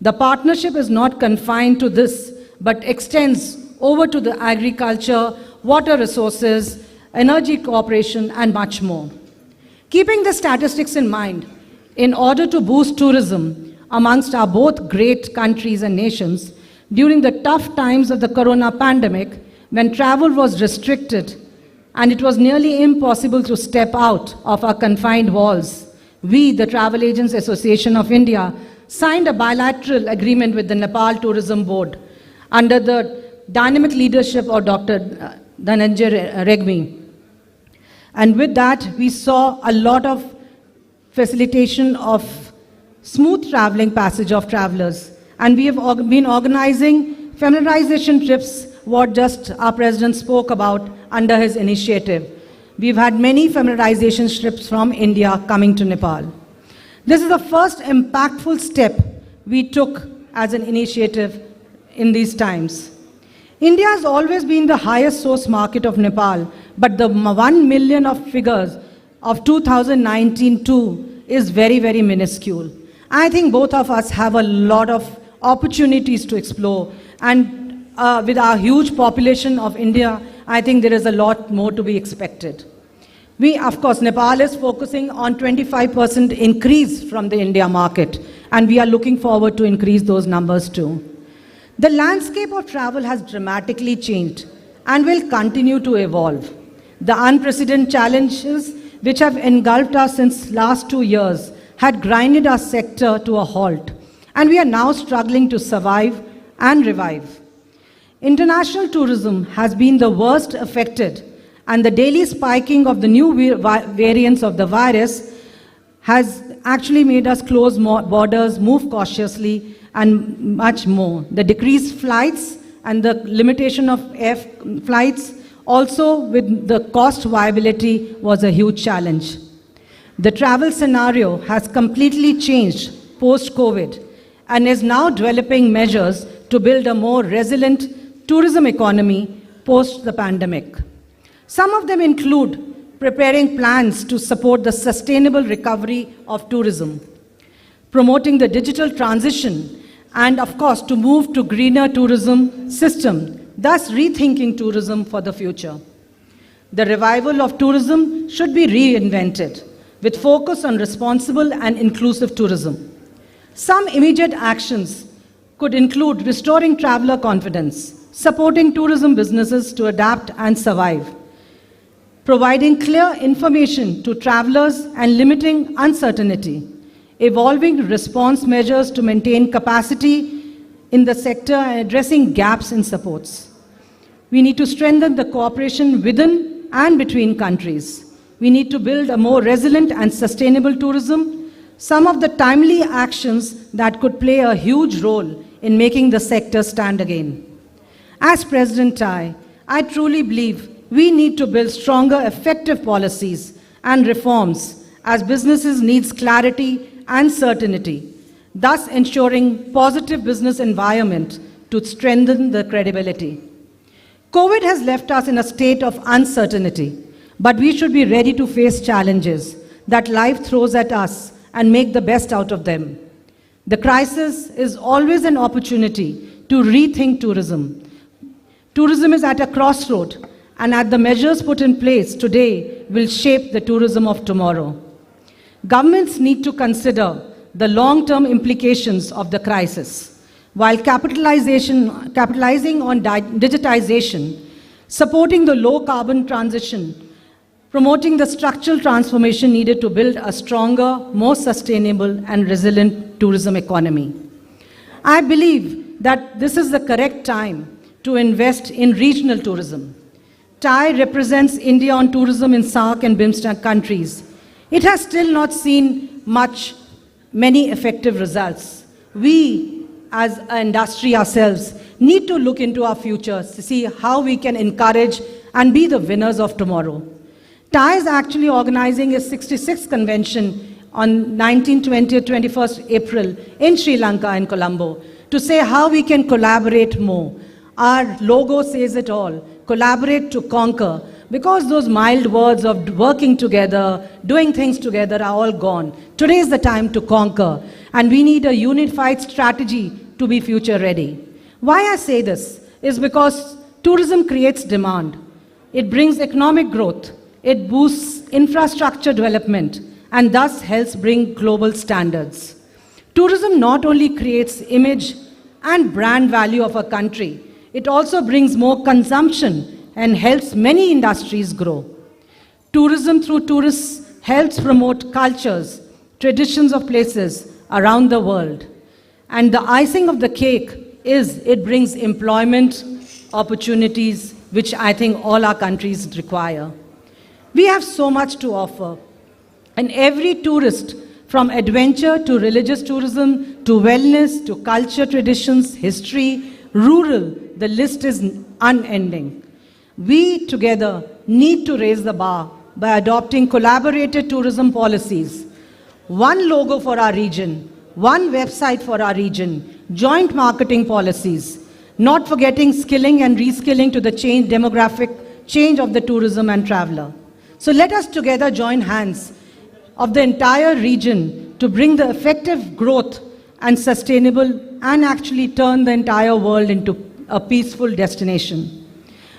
The partnership is not confined to this, but extends over to the agriculture, water resources, energy cooperation, and much more. Keeping the statistics in mind, in order to boost tourism amongst our both great countries and nations, during the tough times of the corona pandemic, when travel was restricted and it was nearly impossible to step out of our confined walls, we, the Travel Agents Association of India, signed a bilateral agreement with the Nepal Tourism Board under the dynamic leadership of Dr. Dhananjay Regmi. And with that, we saw a lot of facilitation of smooth traveling passage of travelers. And we have been organizing familiarization trips, what just our president spoke about under his initiative. We've had many familiarization trips from India coming to Nepal. This is the first impactful step we took as an initiative in these times. India has always been the highest source market of Nepal, but the 1 million of figures of 2019 too is very, very minuscule. I think both of us have a lot of opportunities to explore, and with our huge population of India, I think there is a lot more to be expected. Of course, Nepal is focusing on 25% increase from the India market, and we are looking forward to increase those numbers too. The landscape of travel has dramatically changed and will continue to evolve. The unprecedented challenges which have engulfed us since last 2 years had grinded our sector to a halt, and we are now struggling to survive and revive. International tourism has been the worst affected, and the daily spiking of the new variants of the virus has actually made us close borders, move cautiously, and much more. The decreased flights and the limitation of air flights, also with the cost viability, was a huge challenge. The travel scenario has completely changed post-COVID and is now developing measures to build a more resilient tourism economy post the pandemic. Some of them include preparing plans to support the sustainable recovery of tourism, promoting the digital transition, and of course to move to greener tourism system, thus rethinking tourism for the future. The revival of tourism should be reinvented with focus on responsible and inclusive tourism. Some immediate actions could include restoring traveler confidence, supporting tourism businesses to adapt and survive, providing clear information to travelers and limiting uncertainty, evolving response measures to maintain capacity in the sector and addressing gaps in supports. We need to strengthen the cooperation within and between countries. We need to build a more resilient and sustainable tourism. Some of the timely actions that could play a huge role in making the sector stand again. As President Tai, I truly believe we need to build stronger, effective policies and reforms as businesses needs clarity and certainty, thus ensuring positive business environment to strengthen the credibility. COVID has left us in a state of uncertainty, but we should be ready to face challenges that life throws at us and make the best out of them. The crisis is always an opportunity to rethink tourism. Tourism is at a crossroad, and the measures put in place today will shape the tourism of tomorrow. Governments need to consider the long-term implications of the crisis, while capitalizing on digitization, supporting the low-carbon transition, promoting the structural transformation needed to build a stronger, more sustainable and resilient tourism economy. I believe that this is the correct time to invest in regional tourism. TAI represents India on tourism in SAARC and BIMSTEC countries. It has still not seen many effective results. We, as an industry ourselves, need to look into our future to see how we can encourage and be the winners of tomorrow. TAI is actually organizing its 66th convention on 19, 20, 21st April in Sri Lanka in Colombo to say how we can collaborate more. Our logo says it all, collaborate to conquer, because those mild words of working together, doing things together are all gone. Today is the time to conquer, and we need a unified strategy to be future ready. Why I say this is because tourism creates demand. It brings economic growth. It boosts infrastructure development and thus helps bring global standards. Tourism not only creates image and brand value of a country, it also brings more consumption and helps many industries grow. Tourism through tourists helps promote cultures, traditions of places around the world. And the icing of the cake is it brings employment opportunities, which I think all our countries require. We have so much to offer, and every tourist, from adventure to religious tourism, to wellness, to culture, traditions, history, rural, the list is unending. We together need to raise the bar by adopting collaborated tourism policies. One logo for our region, one website for our region, joint marketing policies, not forgetting skilling and reskilling to the demographic change of the tourism and traveler. So let us together join hands of the entire region to bring the effective growth and sustainable and actually turn the entire world into a peaceful destination.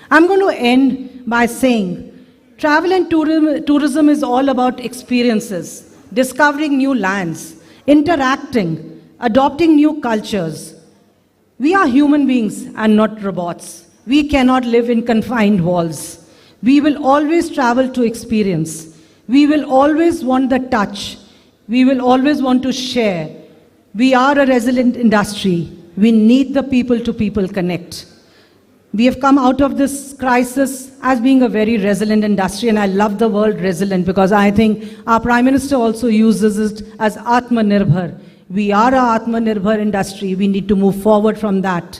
I'm going to end by saying travel and tourism is all about experiences, discovering new lands, interacting, adopting new cultures. We are human beings and not robots. We cannot live in confined walls. We will always travel to experience. We will always want the touch. We will always want to share. We are a resilient industry. We need the people-to-people connect. We have come out of this crisis as being a very resilient industry, and I love the word resilient because I think our Prime Minister also uses it as Atmanirbhar. We are a Atmanirbhar industry. We need to move forward from that.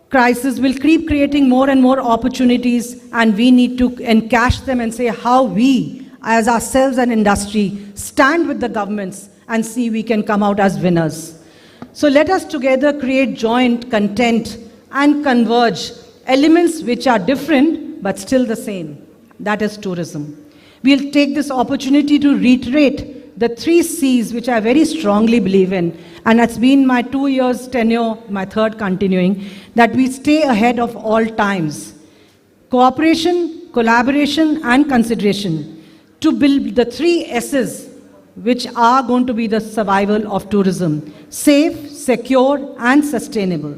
Crisis will keep creating more and more opportunities, and we need to encash them and say how we, as ourselves and industry, stand with the governments and see we can come out as winners. So let us together create joint content and converge elements which are different but still the same. That is tourism. We'll take this opportunity to reiterate the 3 C's which I very strongly believe in, and it's been my 2 years tenure, my third continuing, that we stay ahead of all times. Cooperation, collaboration, and consideration to build the 3 S's which are going to be the survival of tourism: safe, secure, and sustainable.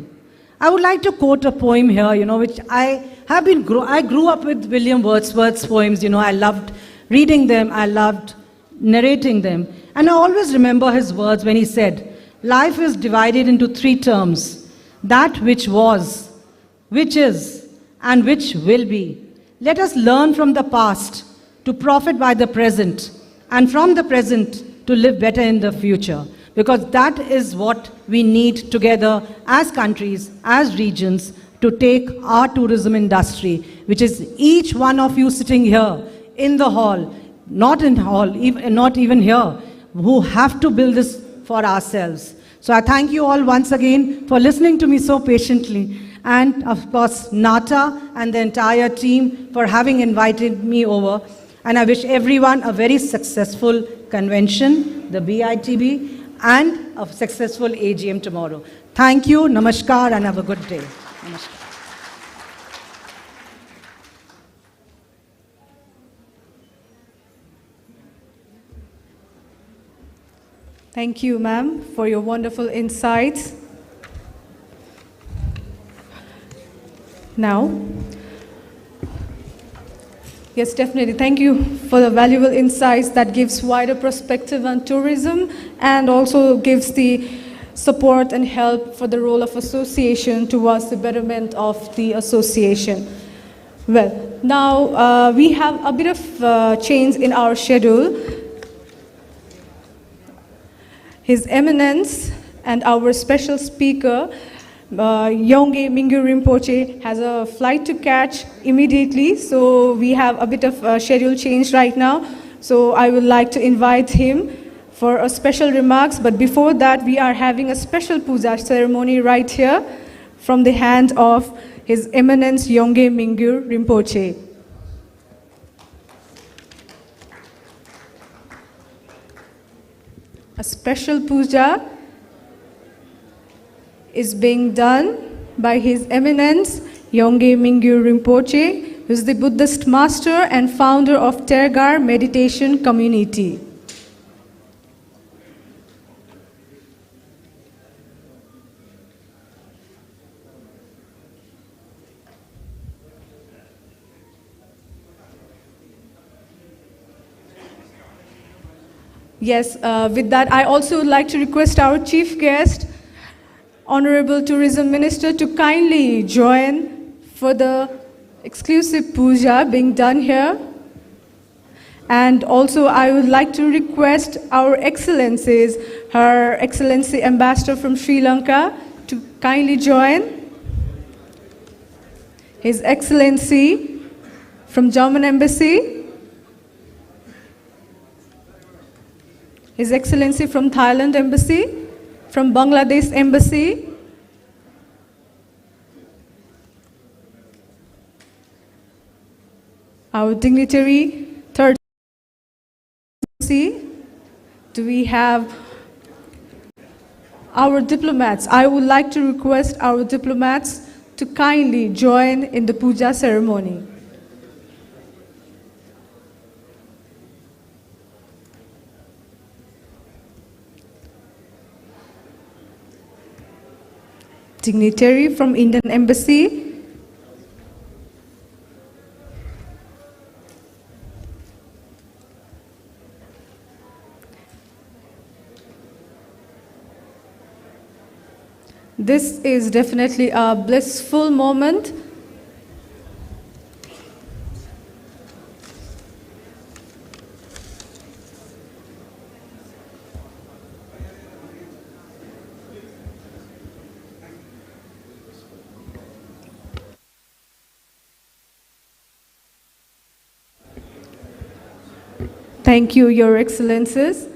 I would like to quote a poem here, which I grew up with William Wordsworth's poems. I loved reading them, I loved narrating them. And I always remember his words when he said, life is divided into 3 terms: that which was, which is, and which will be. Let us learn from the past to profit by the present, and from the present to live better in the future. Because that is what we need together as countries, as regions, to take our tourism industry, which is each one of you sitting here in the hall, not even here, who have to build this for ourselves. So I thank you all once again for listening to me so patiently. And of course, Nata and the entire team for having invited me over. And I wish everyone a very successful convention, the BITB, and a successful AGM tomorrow. Thank you, namaskar, and have a good day. Namaskar. Thank you, ma'am, for your wonderful insights. Now, yes, definitely. Thank you for the valuable insights that gives wider perspective on tourism and also gives the support and help for the role of association towards the betterment of the association. Well, now we have a bit of change in our schedule. His Eminence and our special speaker, Yongey Mingyur Rinpoche, has a flight to catch immediately, so we have a bit of schedule change right now. So I would like to invite him for a special remarks, but before that we are having a special puja ceremony right here from the hand of His Eminence Yongey Mingyur Rinpoche. A special puja is being done by His Eminence Yongey Mingyur Rinpoche, who is the Buddhist master and founder of Tergar Meditation Community. Yes, with that, I also would like to request our chief guest, Honorable Tourism Minister, to kindly join for the exclusive puja being done here. And also, I would like to request our Excellencies, Her Excellency Ambassador from Sri Lanka, to kindly join. His Excellency from German Embassy. His Excellency from Thailand Embassy, from Bangladesh Embassy, our dignitary, third embassy. Do we have our diplomats? I would like to request our diplomats to kindly join in the puja ceremony. Dignitary from Indian Embassy, this is definitely a blissful moment. Thank you, Your Excellencies.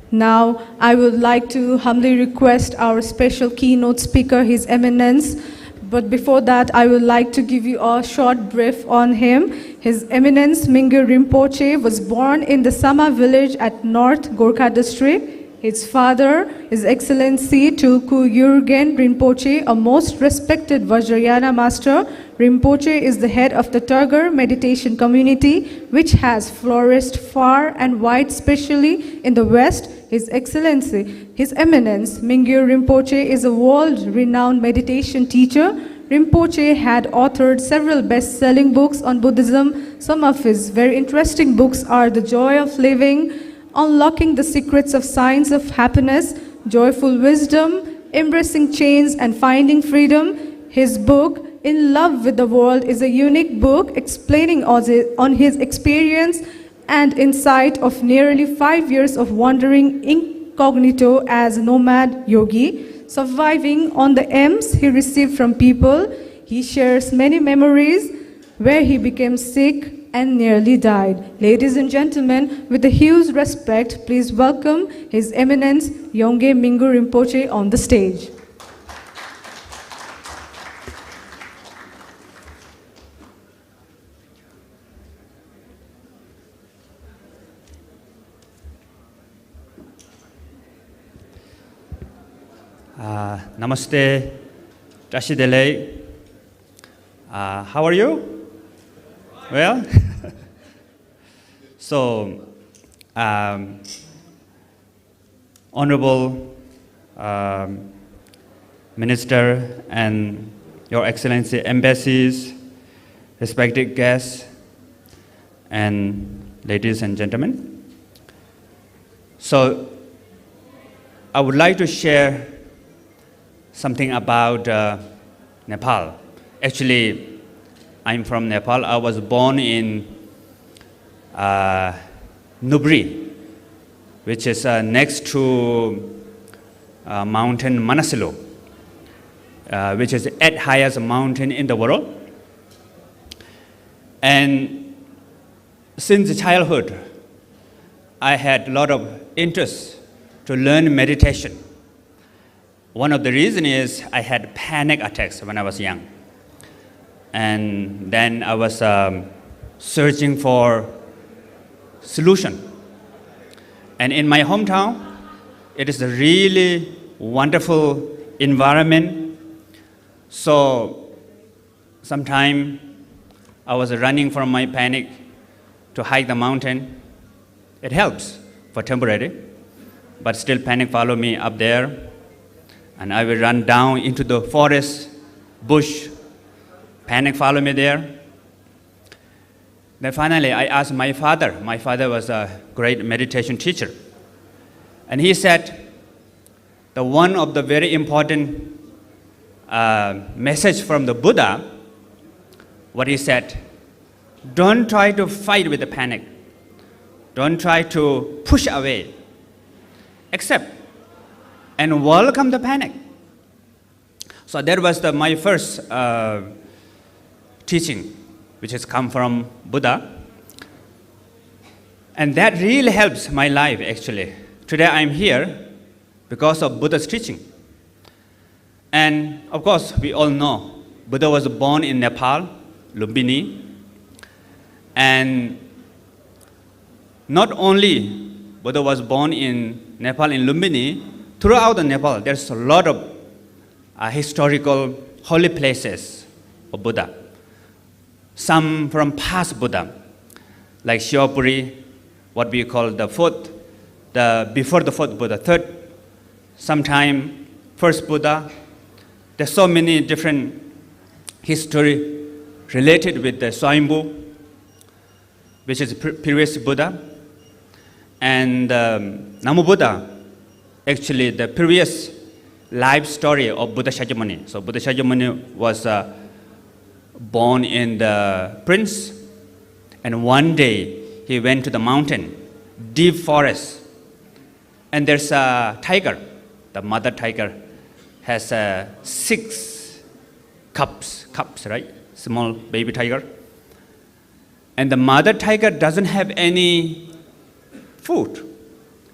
Now, I would like to humbly request our special keynote speaker, His Eminence. But before that, I would like to give you a short brief on him. His Eminence Mingyur Rinpoche was born in the Sama village at North Gorkha district. His father, His Excellency Tulku Yurgen Rinpoche, a most respected Vajrayana master. Rinpoche is the head of the Turgar meditation community, which has flourished far and wide, especially in the West. His Excellency, His Eminence Mingyur Rinpoche is a world-renowned meditation teacher. Rinpoche had authored several best-selling books on Buddhism. Some of his very interesting books are The Joy of Living, Unlocking the Secrets of Science of Happiness, Joyful Wisdom, Embracing Chains and Finding Freedom. His book, In Love with the World, is a unique book explaining on his experience and insight of nearly 5 years of wandering incognito as a nomad yogi, surviving on the alms he received from people. He shares many memories where he became sick and nearly died. Ladies and gentlemen, with a huge respect, please welcome His Eminence Yongey Mingyur Rinpoche on the stage. Namaste, Tashidele. How are you? Well, so, Honorable Minister and Your Excellency embassies, respected guests, and ladies and gentlemen. So, I would like to share something about Nepal. Actually, I'm from Nepal. I was born in Nubri, which is next to mountain Manasilo, which is the 8th highest mountain in the world. And since childhood, I had a lot of interest to learn meditation. One of the reasons is I had panic attacks when I was young. And then I was searching for solution. And in my hometown, it is a really wonderful environment. So sometime I was running from my panic to hike the mountain. It helps for temporary, but still panic follow me up there. And I will run down into the forest, bush, panic follow me there. Then finally, I asked my father. My father was a great meditation teacher. And he said, the one of the very important message from the Buddha, what he said, don't try to fight with the panic. Don't try to push away. Accept and welcome the panic. So that was my first teaching, which has come from Buddha. And that really helps my life, actually. Today I'm here because of Buddha's teaching. And of course, we all know Buddha was born in Nepal, Lumbini. And not only Buddha was born in Nepal, in Lumbini, throughout the Nepal, there's a lot of historical holy places of Buddha. Some from past Buddha, like Shiopuri, what we call before the fourth Buddha, third, sometime first Buddha. There's so many different history related with the Swayambhu, which is previous Buddha, and Namo Buddha, actually the previous life story of Buddha Shakyamuni. So Buddha Shakyamuni was born in the prince, and one day he went to the mountain, deep forest, and there's a tiger. The mother tiger has 6 cubs, right? Small baby tiger. And the mother tiger doesn't have any food,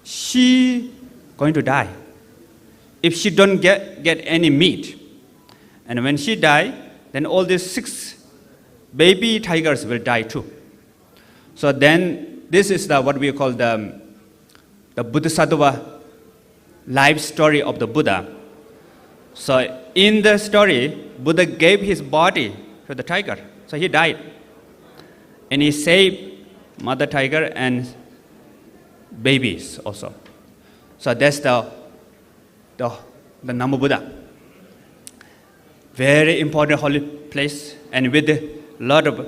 she going to die if she don't get any meat. And when she die, then all these 6 baby tigers will die too. So then this is what we call the Bodhisattva life story of the Buddha. So in the story, Buddha gave his body to the tiger. So he died. And he saved mother tiger and babies also. So that's the Namo Buddha. Very important holy place, and with a lot of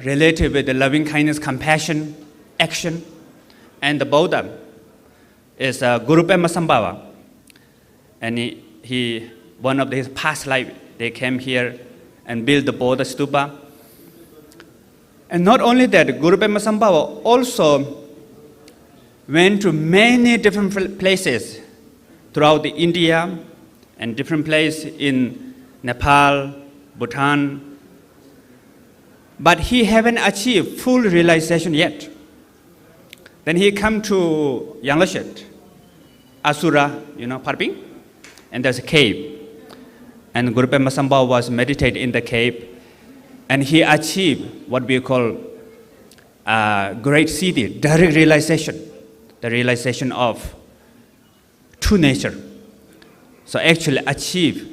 related with the loving kindness, compassion, action. And the Buddha is Guru Pema Sambhava. And he one of his past life, they came here and built the Bodhi stupa. And not only that, Guru Pema Sambhava also went to many different places throughout India and different places in Nepal, Bhutan. But he haven't achieved full realization yet. Then he come to Yanglashet, Asura, Parping, and there's a cave. And Guru Pema Sambhava was meditating in the cave, and he achieved what we call great siddhi, direct realization, the realization of true nature. So actually achieve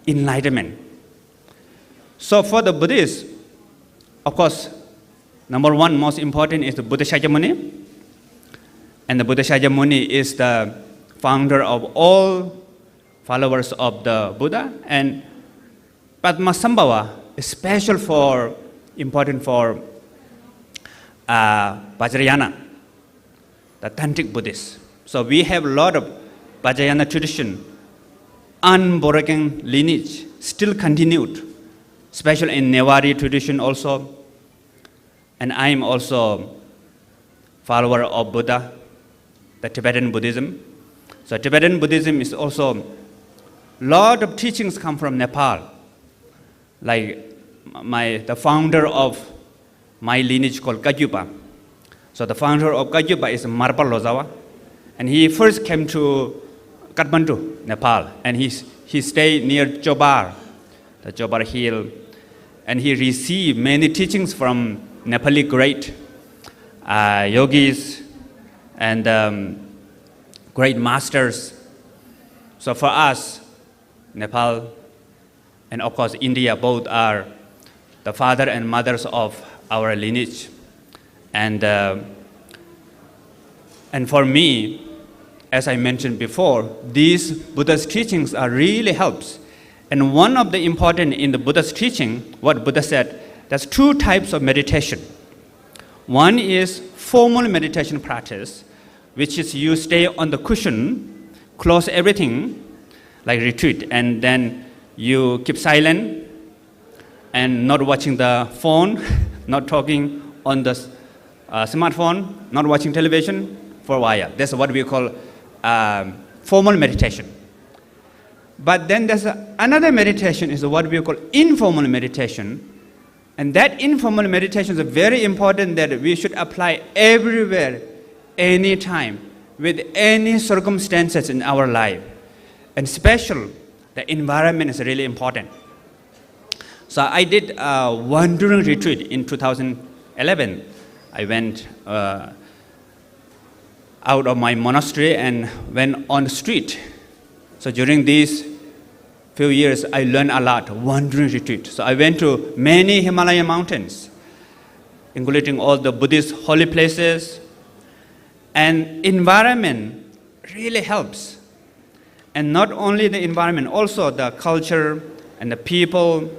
enlightenment. So for the Buddhists, of course, number one most important is the Buddha Shakyamuni. And the Buddha Shakyamuni is the founder of all followers of the Buddha. And Padmasambhava is special important for Vajrayana, the Tantric Buddhists. So we have a lot of Vajrayana tradition, unbroken lineage, still continued, especially in Newari tradition also. And I am also follower of Buddha, the Tibetan Buddhism. So Tibetan Buddhism is also, lot of teachings come from Nepal. Like the founder of my lineage called Kagyupa. So the founder of Kagyupa is Marpa Lozawa. And he first came to Kathmandu, Nepal. And he stayed near Chobar, the Chobar hill. And he received many teachings from Nepali great yogis and great masters. So for us, Nepal and of course India, both are the father and mothers of our lineage. And for me, as I mentioned before, these Buddha's teachings are really helps. And one of the important in the Buddha's teaching, what Buddha said, there's 2 types of meditation. One is formal meditation practice, which is you stay on the cushion, close everything, like retreat, and then you keep silent and not watching the phone, not talking on the smartphone, not watching television for a while. That's what we call formal meditation. But then there's another meditation is what we call informal meditation. And that informal meditation is very important that we should apply everywhere, anytime, with any circumstances in our life. And especially, the environment is really important. So I did a wandering retreat in 2011. I went out of my monastery and went on the street. So during these few years, I learned a lot, wandering retreat. So I went to many Himalayan mountains, including all the Buddhist holy places. And environment really helps. And not only the environment, also the culture and the people.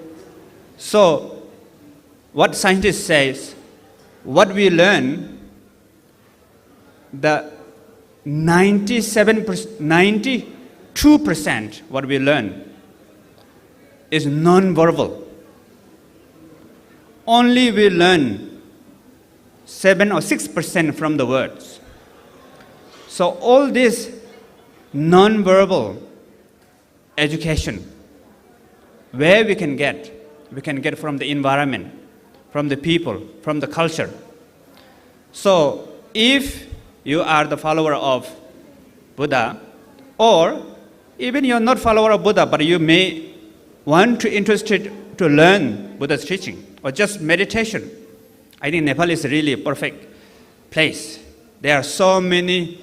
So what scientists say, what we learn, the 92% what we learn is non-verbal. Only we learn 7 or 6% from the words. So all this non-verbal education, where we can get from the environment, from the people, from the culture. So if you are the follower of Buddha, or even you're not follower of Buddha, but you may want to interested to learn Buddha's teaching or just meditation, I think Nepal is really a perfect place. There are so many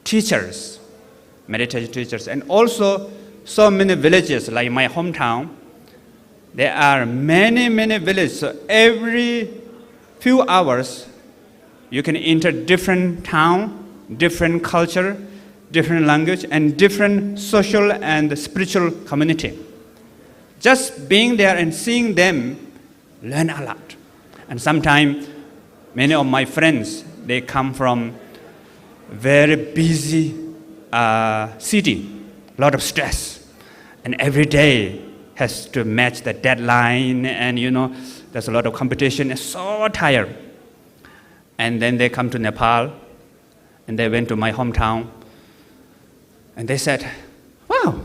teachers, meditation teachers, and also so many villages, like my hometown. There are many, many villages. So every few hours, you can enter different town, different culture, different language, and different social and spiritual community. Just being there and seeing them, learn a lot. And sometimes, many of my friends, they come from very busy city, a lot of stress, and every day has to match the deadline, and there's a lot of competition. It's so tired. And then they come to Nepal, and they went to my hometown, and they said, wow,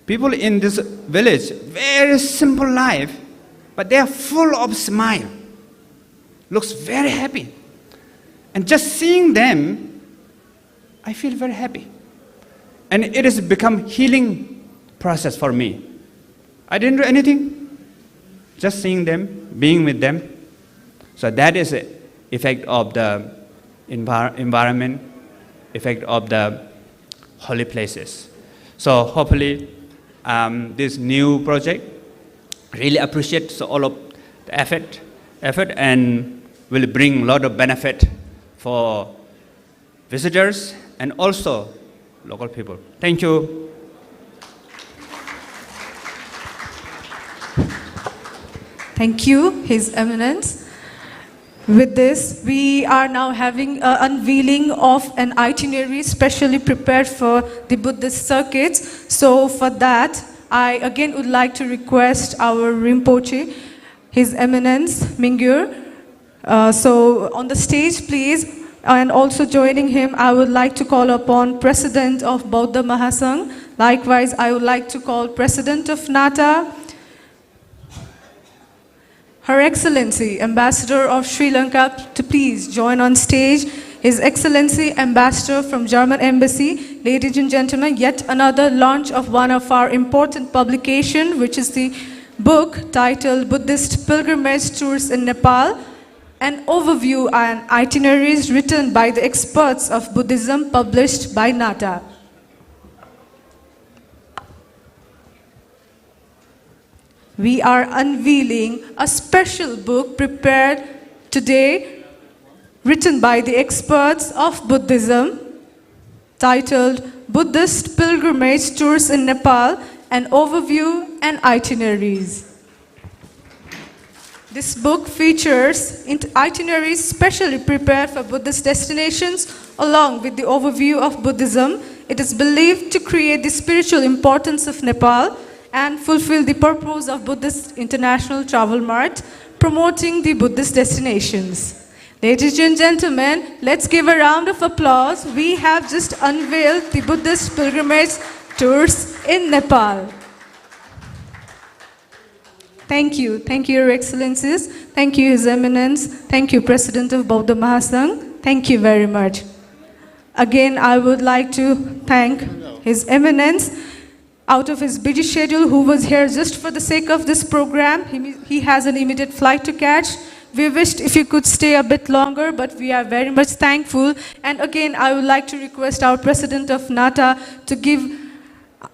people in this village, very simple life, but they are full of smile, looks very happy. And just seeing them, I feel very happy. And it has become healing process for me. I didn't do anything, just seeing them, being with them. So that is the effect of the environment, effect of the holy places. So hopefully this new project really appreciates all of the effort and will bring a lot of benefit for visitors and also local people. Thank you. Thank you, His Eminence. With this, we are now having an unveiling of an itinerary specially prepared for the Buddhist circuits. So for that, I again would like to request our Rinpoche, His Eminence Mingyur. So on the stage, please, and also joining him, I would like to call upon President of Bodhi Mahasangh. Likewise, I would like to call President of Nata, Her Excellency, Ambassador of Sri Lanka, to please join on stage. His Excellency, Ambassador from German Embassy. Ladies and gentlemen, yet another launch of one of our important publication, which is the book titled Buddhist Pilgrimage Tours in Nepal, an overview and itineraries written by the experts of Buddhism, published by Nata. We are unveiling a special book prepared today, written by the experts of Buddhism, titled Buddhist Pilgrimage Tours in Nepal, an overview and itineraries. This book features itineraries specially prepared for Buddhist destinations, along with the overview of Buddhism. It is believed to create the spiritual importance of Nepal and fulfill the purpose of Buddhist International Travel Mart, promoting the Buddhist destinations. Ladies and gentlemen, let's give a round of applause. We have just unveiled the Buddhist Pilgrimage Tours in Nepal. Thank you, Your Excellencies. Thank you, His Eminence. Thank you, President of Bodhi Mahasangh. Thank you very much. Again, I would like to thank His Eminence, out of his busy schedule, who was here just for the sake of this program. He has an immediate flight to catch. We wished if you could stay a bit longer, but we are very much thankful. And again, I would like to request our President of Nata to give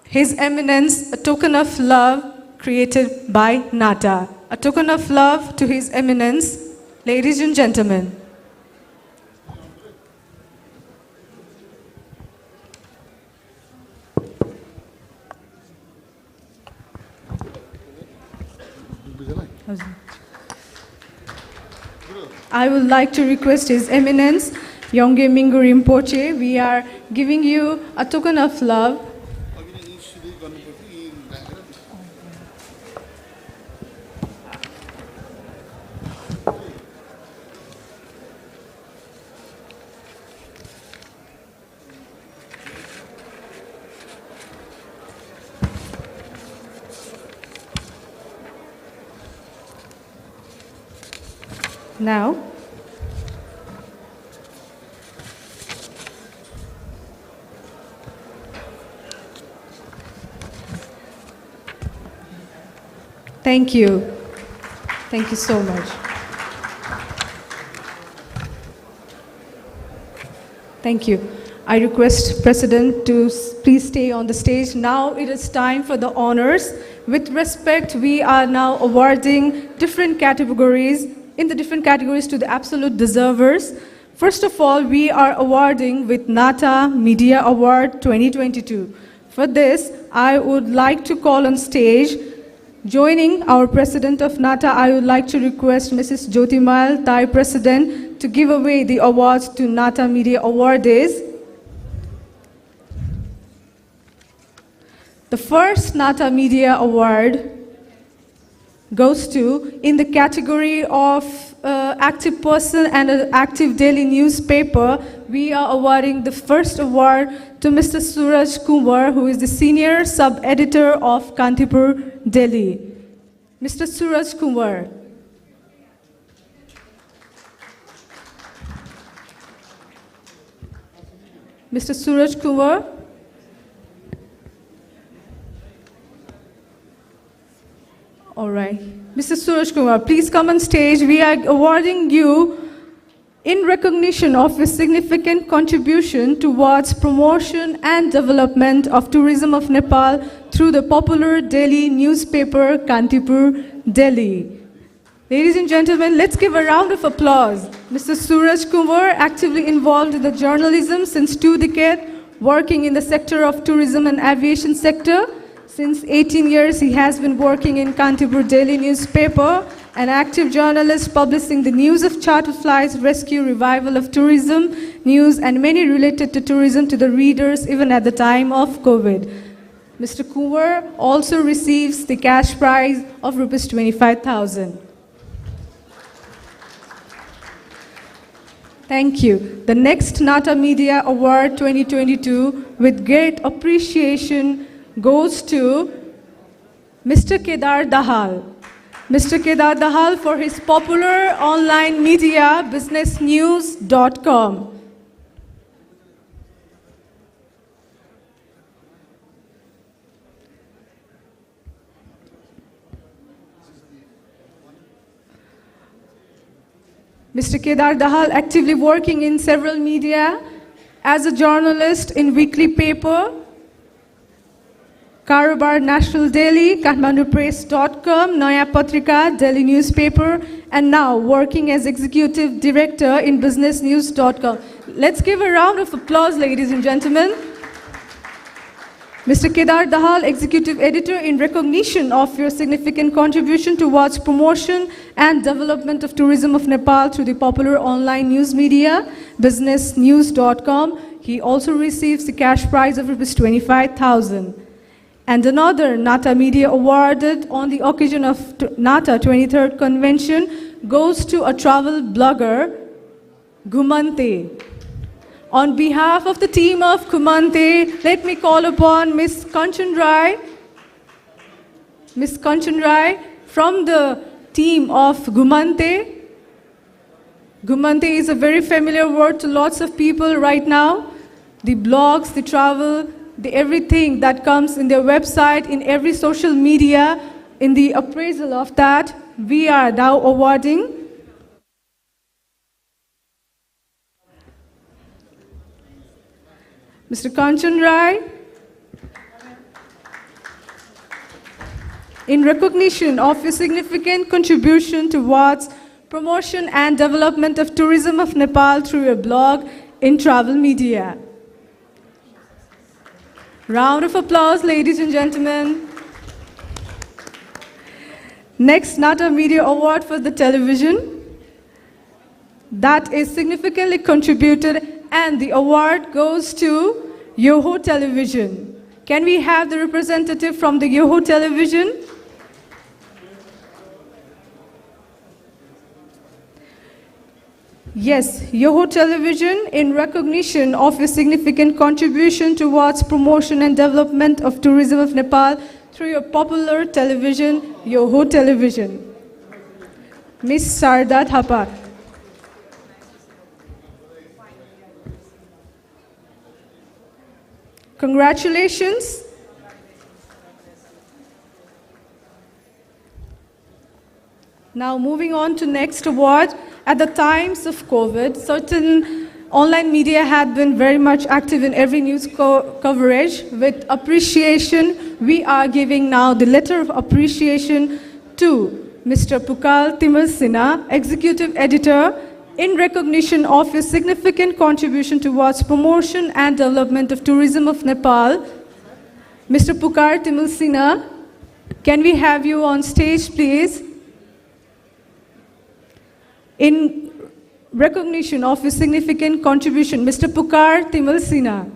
His Eminence a token of love created by Nata. A token of love to His Eminence. Ladies and gentlemen. I would like to request His Eminence, Yongye Mingyur Rinpoche. We are giving you a token of love. Now, Thank you. Thank you so much. Thank you. I request President to please stay on the stage. Now it is time for the honors. With respect, we are now awarding different categories, in the different categories to the absolute deservers. First of all, we are awarding with Nata Media Award 2022. For this, I would like to call on stage, joining our President of Nata, I would like to request Mrs. Jyotimal, Thai President, to give away the awards to Nata Media Awardees. The first Nata Media Award goes to, in the category of active person and an active daily newspaper, we are awarding the first award to Mr. Suraj Kumar, who is the senior sub-editor of Kantipur, Delhi. Mr. Suraj Kumar. Mr. Suraj Kumar. All right. Mr. Suraj Kumar, please come on stage. We are awarding you in recognition of your significant contribution towards promotion and development of tourism of Nepal through the popular daily newspaper Kantipur, Delhi. Ladies and gentlemen, let's give a round of applause. Mr. Suraj Kumar, actively involved in the journalism since 2 decades, working in the sector of tourism and aviation sector. Since 18 years, he has been working in Kantipur Daily newspaper, an active journalist publishing the news of charter flights, rescue, revival of tourism, news, and many related to tourism to the readers even at the time of COVID. Mr. Kumar also receives the cash prize of Rs 25,000. Thank you. The next Nata Media Award 2022 with great appreciation goes to Mr. Kedar Dahal. Mr. Kedar Dahal for his popular online media businessnews.com. Mr. Kedar Dahal actively working in several media as a journalist in weekly paper, Karobar National Daily, KathmanduPress.com, Naya Patrika, Delhi newspaper, and now working as executive director in businessnews.com. Let's give a round of applause, ladies and gentlemen. Mr. Kedar Dahal, executive editor, in recognition of your significant contribution towards promotion and development of tourism of Nepal through the popular online news media, businessnews.com. He also receives the cash prize of Rs 25,000. And another Nata Media awarded on the occasion of Nata 23rd Convention goes to a travel blogger, Gumante. On behalf of the team of Gumante, let me call upon Ms. Kanchan Rai. Ms. Kanchan Rai from the team of Gumante. Gumante is a very familiar word to lots of people right now. The blogs, the travel, the everything that comes in their website, in every social media, in the appraisal of that, we are now awarding Mr. Kanchan Rai in recognition of your significant contribution towards promotion and development of tourism of Nepal through your blog in travel media. Round of applause, ladies and gentlemen. Next, Nata Media Award for the television. That is significantly contributed, and the award goes to Yoho Television. Can we have the representative from the Yoho Television? Yes, Yoho Television, in recognition of your significant contribution towards promotion and development of tourism of Nepal through your popular television, Yoho Television. Ms. Sarda Thapa. Congratulations. Now moving on to next award. At the times of COVID, certain online media had been very much active in every news coverage. With appreciation, we are giving now the letter of appreciation to Mr. Pukal Timal Sinha, Executive Editor, in recognition of his significant contribution towards promotion and development of tourism of Nepal. Mr. Pukal Timal Sinha, can we have you on stage, please? In recognition of his significant contribution, Mr. Pukal Timal Sinha.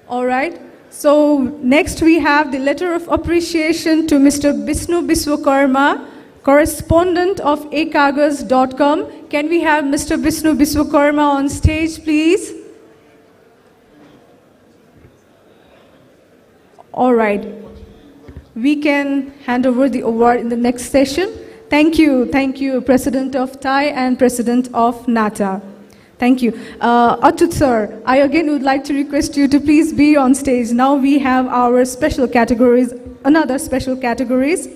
All right. So next we have the letter of appreciation to Mr. Bisnu Biswakarma, correspondent of ekagaz.com. Can we have Mr. Bisnu Biswakarma on stage, please? All right. We can hand over the award in the next session. Thank you, President of TAI and President of Nata. Thank you. Atut sir, I again would like to request you to please be on stage. Now we have our special categories, another special categories.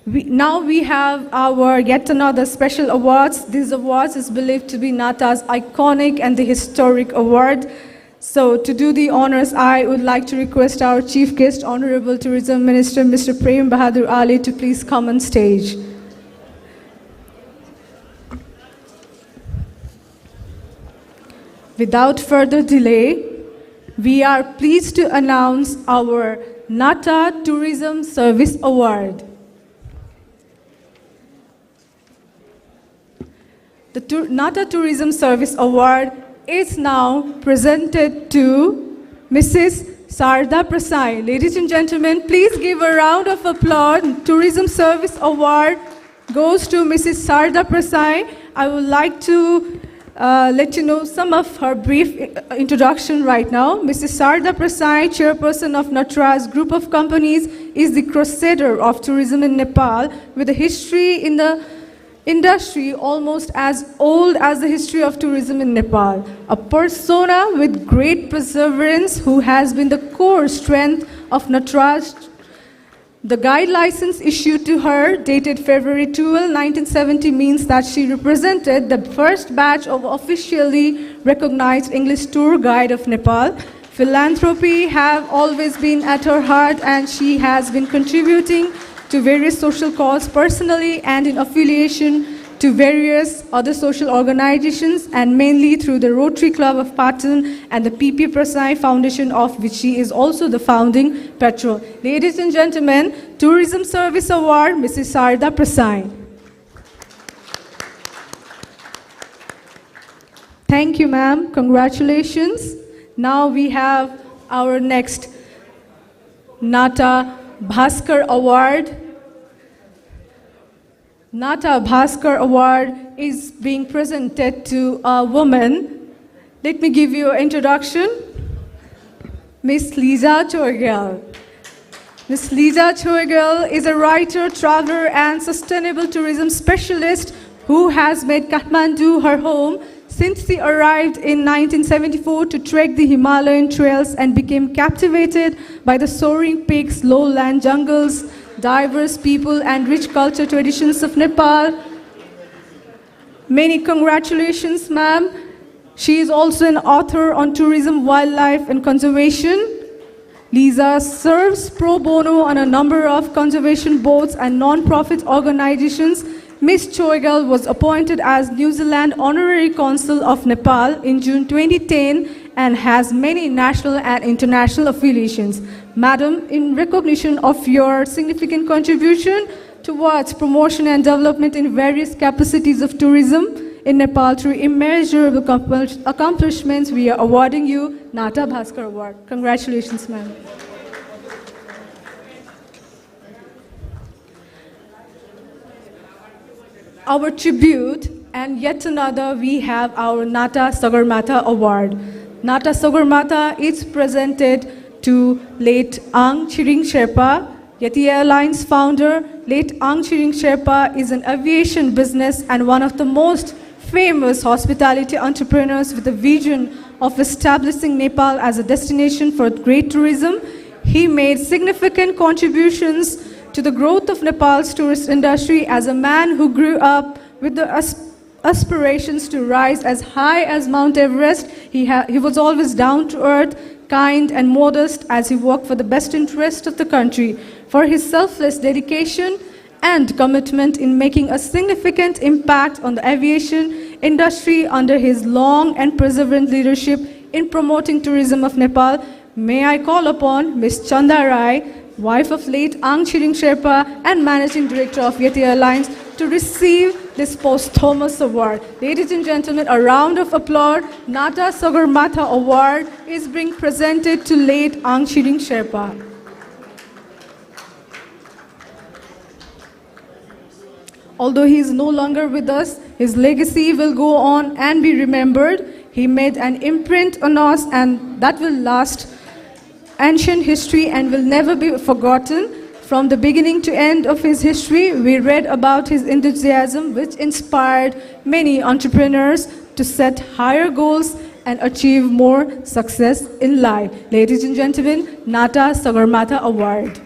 Now we have our yet another special awards. These awards is believed to be Nata's iconic and the historic award. So to do the honors, I would like to request our Chief Guest, Honorable Tourism Minister, Mr. Prem Bahadur Ali, to please come on stage. Without further delay, we are pleased to announce our Nata Tourism Service Award. The Nata Tourism Service Award is now presented to Mrs. Sarda Prasai. Ladies and gentlemen, please give a round of applause. Tourism Service Award goes to Mrs. Sarda Prasai. I would like to let you know some of her brief introduction right now. Mrs. Sarda Prasai, chairperson of Natraj Group of Companies, is the crusader of tourism in Nepal with a history in the industry almost as old as the history of tourism in Nepal. A persona with great perseverance who has been the core strength of Natraj. The guide license issued to her, dated February 12, 1970, means that she represented the first batch of officially recognized English tour guide of Nepal. Philanthropy have always been at her heart, and she has been contributing to various social causes personally and in affiliation to various other social organizations, and mainly through the Rotary Club of Patan and the PP Prasai Foundation, of which she is also the founding patron. Ladies and gentlemen, Tourism Service Award, Mrs. Sarda Prasai. Thank you, ma'am. Congratulations. Now we have our next Nata Bhaskar Award. Nata Bhaskar Award is being presented to a woman. Let me give you an introduction. Miss Lisa Choigal. Miss Lisa Choigal is a writer, traveler, and sustainable tourism specialist who has made Kathmandu her home since she arrived in 1974 to trek the Himalayan trails and became captivated by the soaring peaks, lowland jungles, diverse people, and rich culture traditions of Nepal. Many congratulations, ma'am. She is also an author on tourism, wildlife, and conservation. Lisa serves pro bono on a number of conservation boards and non-profit organizations. Ms. Choigal was appointed as New Zealand Honorary Consul of Nepal in June 2010 and has many national and international affiliations. Madam, in recognition of your significant contribution towards promotion and development in various capacities of tourism in Nepal through immeasurable accomplishments, we are awarding you Nata Bhaskar Award. Congratulations, ma'am. Our tribute, and yet another, we have our Nata Sagarmatha Award. Nata Sagarmatha is presented to late Ang Chiring Sherpa, Yeti Airlines founder. Late Ang Chiring Sherpa is an aviation business and one of the most famous hospitality entrepreneurs with a vision of establishing Nepal as a destination for great tourism. He made significant contributions to the growth of Nepal's tourist industry as a man who grew up with the aspirations to rise as high as Mount Everest. He was always down to earth, kind and modest as he worked for the best interest of the country. For his selfless dedication and commitment in making a significant impact on the aviation industry under his long and perseverant leadership in promoting tourism of Nepal, may I call upon Ms. Chanda Rai, wife of late Ang Chiring Sherpa and Managing Director of Yeti Airlines, to receive this posthumous award. Ladies and gentlemen, a round of applause. Nata Sagarmatha Award is being presented to late Ang Chiring Sherpa. Although he is no longer with us, his legacy will go on and be remembered. He made an imprint on us, and that will last ancient history and will never be forgotten. From the beginning to end of his history, we read about his enthusiasm, which inspired many entrepreneurs to set higher goals and achieve more success in life. Ladies and gentlemen, Nata Sagarmatha Award.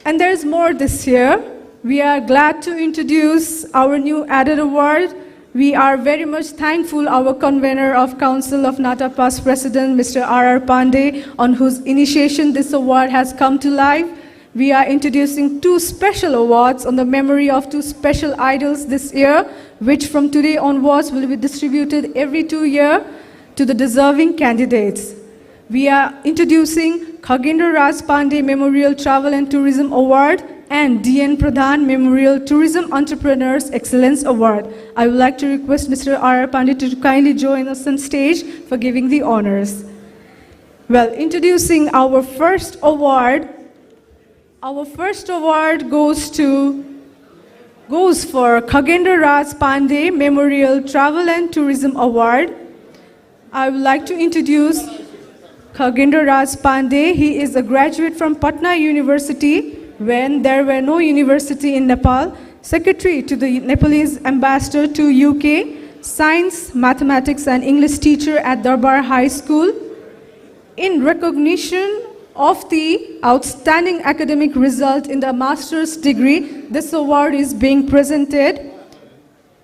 And there's more this year. We are glad to introduce our new added award. We are very much thankful our convener of Council of Nata past President, Mr. R.R. Pandey, on whose initiation this award has come to life. We are introducing two special awards on the memory of two special idols this year, which from today onwards will be distributed every 2 years to the deserving candidates. We are introducing Khagendra Raj Pandey Memorial Travel and Tourism Award and D.N. Pradhan Memorial Tourism Entrepreneurs Excellence Award. I would like to request Mr. R.R. Pandey to kindly join us on stage for giving the honors. Well, introducing our first award. Our first award goes for Khagendra Raj Pandey Memorial Travel and Tourism Award. I would like to introduce Khagendra Raj Pandey. He is a graduate from Patna University when there were no university in Nepal, secretary to the Nepalese ambassador to UK, science, mathematics and English teacher at Darbar High School. In recognition of the outstanding academic result in the master's degree, this award is being presented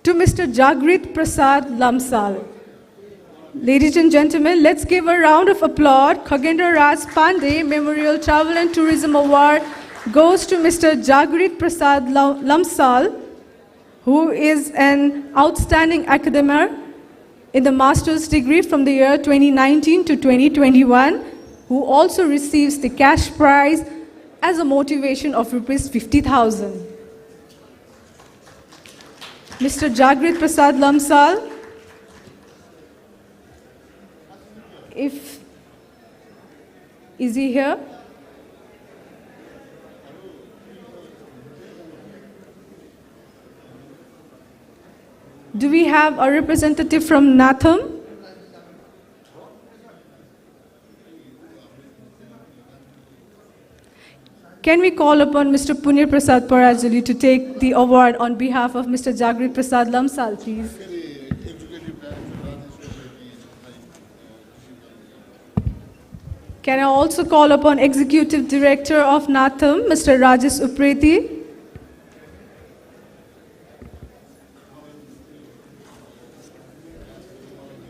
to Mr. Jagrit Prasad Lamsal. Ladies and gentlemen, let's give a round of applause. Khagendra Raj Pandey Memorial Travel and Tourism Award goes to Mr. Jagrit Prasad Lamsal, who is an outstanding academic in the master's degree from the year 2019 to 2021, who also receives the cash prize as a motivation of rupees 50,000. Mr. Jagrit Prasad Lamsal, is he here? Do we have a representative from Natham? Can we call upon Mr. Punya Prasad Parajuli to take the award on behalf of Mr. Jagrit Prasad Lamsal, please? Can I also call upon Executive Director of Natham, Mr. Rajesh Upreti?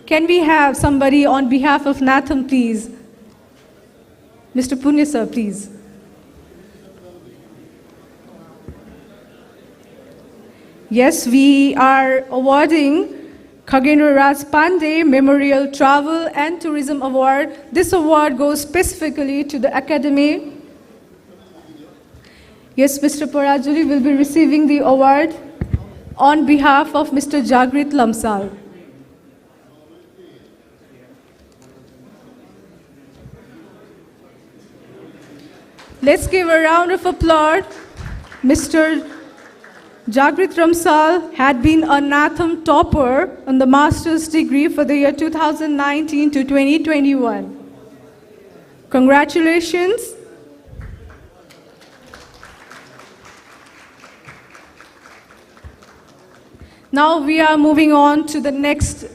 Can we have somebody on behalf of Natham, please? Mr. Punya, sir, please. Yes, we are awarding Khagendra Raj Pandey Memorial Travel and Tourism Award. This award goes specifically to the Academy. Yes, Mr. Parajuli will be receiving the award on behalf of Mr. Jagrit Lamsal. Let's give a round of applause. Mr. Jagrit Lamsal had been a Natham topper on the master's degree for the year 2019 to 2021. Congratulations. Now we are moving on to the next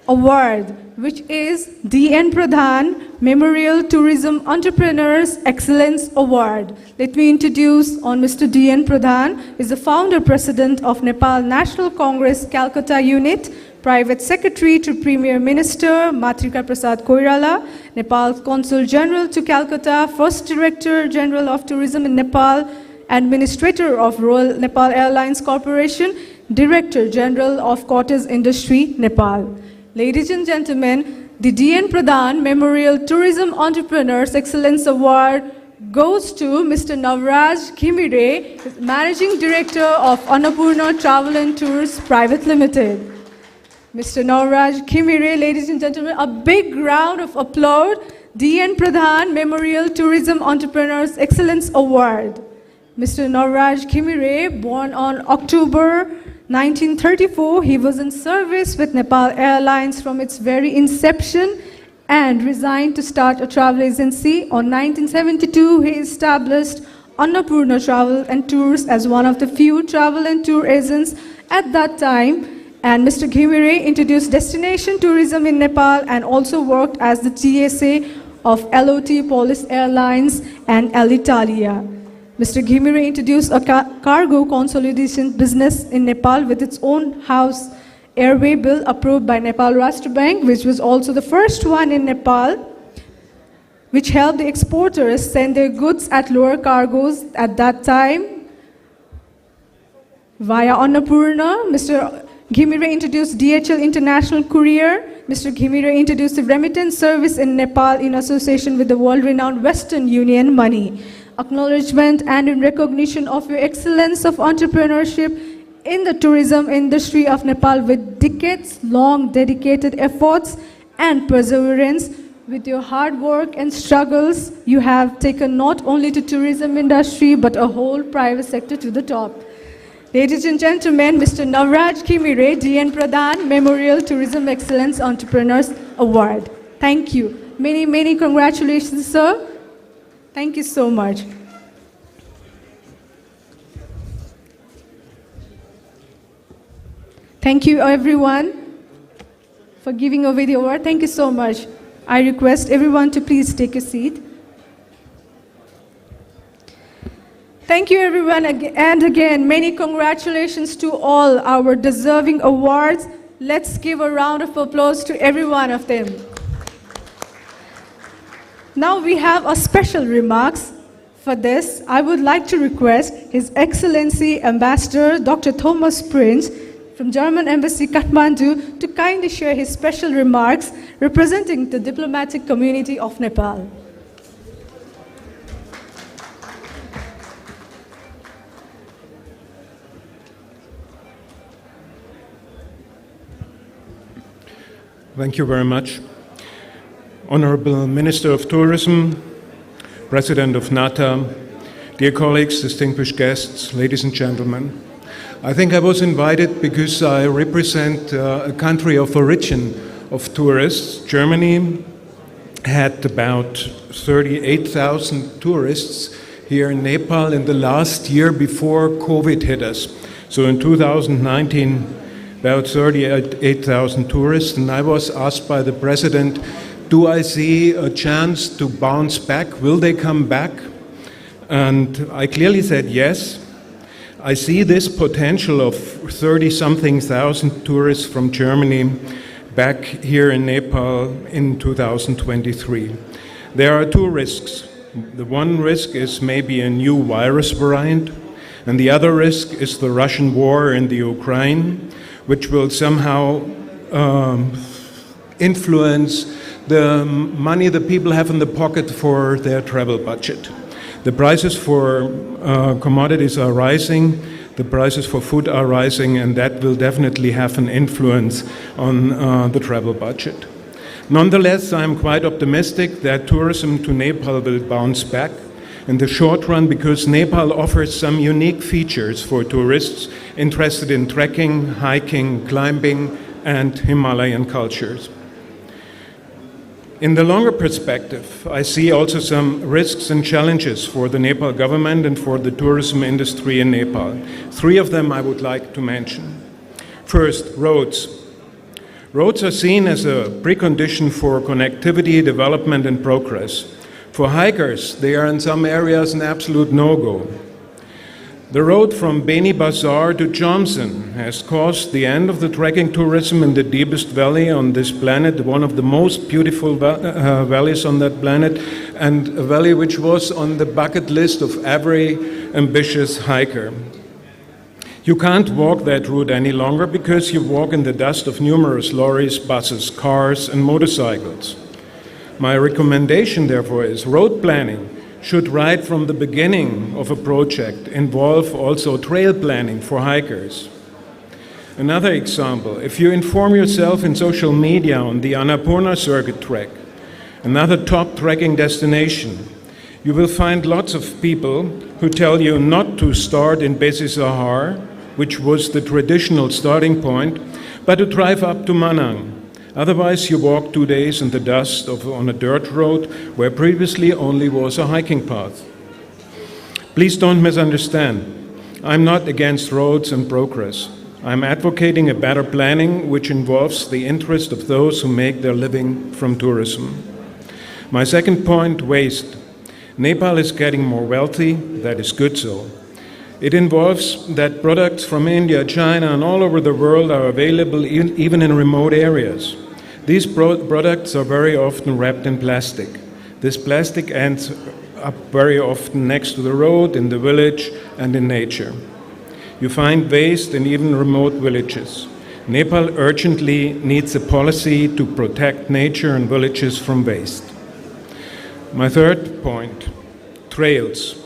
award, which is D.N. Pradhan Memorial Tourism Entrepreneurs Excellence Award. Let me introduce on Mr. D.N. Pradhan, is the founder president of Nepal National Congress Calcutta Unit, Private Secretary to Premier Minister Matrika Prasad Koirala, Nepal Consul General to Calcutta, First Director General of Tourism in Nepal, Administrator of Royal Nepal Airlines Corporation, Director General of Cottage Industry, Nepal. Ladies and gentlemen, the D.N. Pradhan Memorial Tourism Entrepreneurs Excellence Award goes to Mr. Navraj Khimire, Managing Director of Annapurna Travel and Tours Private Limited. Mr. Navraj Khimire, ladies and gentlemen, a big round of applause. D.N. Pradhan Memorial Tourism Entrepreneurs Excellence Award. Mr. Navraj Khimire, born on October 1934, he was in service with Nepal Airlines from its very inception and resigned to start a travel agency. On 1972, he established Annapurna Travel and Tours as one of the few travel and tour agents at that time. And Mr. Khimire introduced destination tourism in Nepal and also worked as the TSA of LOT Police Airlines and Alitalia. Mr. Khimire introduced a cargo consolidation business in Nepal with its own house airway bill approved by Nepal Rashtra Bank, which was also the first one in Nepal, which helped the exporters send their goods at lower cargoes at that time. Via Annapurna, Mr. Khimire introduced DHL International Courier. Mr. Khimire introduced the remittance service in Nepal in association with the world-renowned Western Union Money. Acknowledgement and in recognition of your excellence of entrepreneurship in the tourism industry of Nepal with decades-long dedicated efforts and perseverance. With your hard work and struggles, you have taken not only the tourism industry but a whole private sector to the top. Ladies and gentlemen, Mr. Navraj Khimire, D.N. Pradhan Memorial Tourism Excellence Entrepreneurs Award. Thank you. Many, many congratulations, sir. Thank you so much. Thank you, everyone, for giving away the award. Thank you so much. I request everyone to please take a seat. Thank you, everyone, and again, many congratulations to all our deserving awards. Let's give a round of applause to every one of them. Now we have a special remarks. For this, I would like to request His Excellency Ambassador Dr. Thomas Prince from German Embassy Kathmandu to kindly share his special remarks representing the diplomatic community of Nepal. Thank you very much. Honorable Minister of Tourism, President of Nata, dear colleagues, distinguished guests, ladies and gentlemen. I think I was invited because I represent a country of origin of tourists. Germany had about 38,000 tourists here in Nepal in the last year before COVID hit us. So in 2019, about 38,000 tourists, and I was asked by the President, do I see a chance to bounce back? Will they come back? And I clearly said yes. I see this potential of 30-something thousand tourists from Germany back here in Nepal in 2023. There are two risks. The one risk is maybe a new virus variant, and the other risk is the Russian war in the Ukraine, which will somehow influence the money the people have in the pocket for their travel budget. The prices for commodities are rising, the prices for food are rising, and that will definitely have an influence on the travel budget. Nonetheless, I'm quite optimistic that tourism to Nepal will bounce back in the short run because Nepal offers some unique features for tourists interested in trekking, hiking, climbing, and Himalayan cultures. In the longer perspective, I see also some risks and challenges for the Nepal government and for the tourism industry in Nepal. Three of them I would like to mention. First, roads. Roads are seen as a precondition for connectivity, development, and progress. For hikers, they are in some areas an absolute no-go. The road from Beni Bazaar to Johnson has caused the end of the trekking tourism in the deepest valley on this planet, one of the most beautiful valleys on that planet, and a valley which was on the bucket list of every ambitious hiker. You can't walk that route any longer because you walk in the dust of numerous lorries, buses, cars, and motorcycles. My recommendation, therefore, is road planning should right from the beginning of a project involve also trail planning for hikers. Another example, if you inform yourself in social media on the Annapurna Circuit Trek, another top trekking destination, you will find lots of people who tell you not to start in Besi Sahar, which was the traditional starting point, but to drive up to Manang. Otherwise, you walk 2 days in the dust on a dirt road where previously only was a hiking path. Please don't misunderstand. I'm not against roads and progress. I'm advocating a better planning which involves the interest of those who make their living from tourism. My second point, waste. Nepal is getting more wealthy. That is good so. It involves that products from India, China, and all over the world are available even in remote areas. These products are very often wrapped in plastic. This plastic ends up very often next to the road, in the village, and in nature. You find waste in even remote villages. Nepal urgently needs a policy to protect nature and villages from waste. My third point, trails.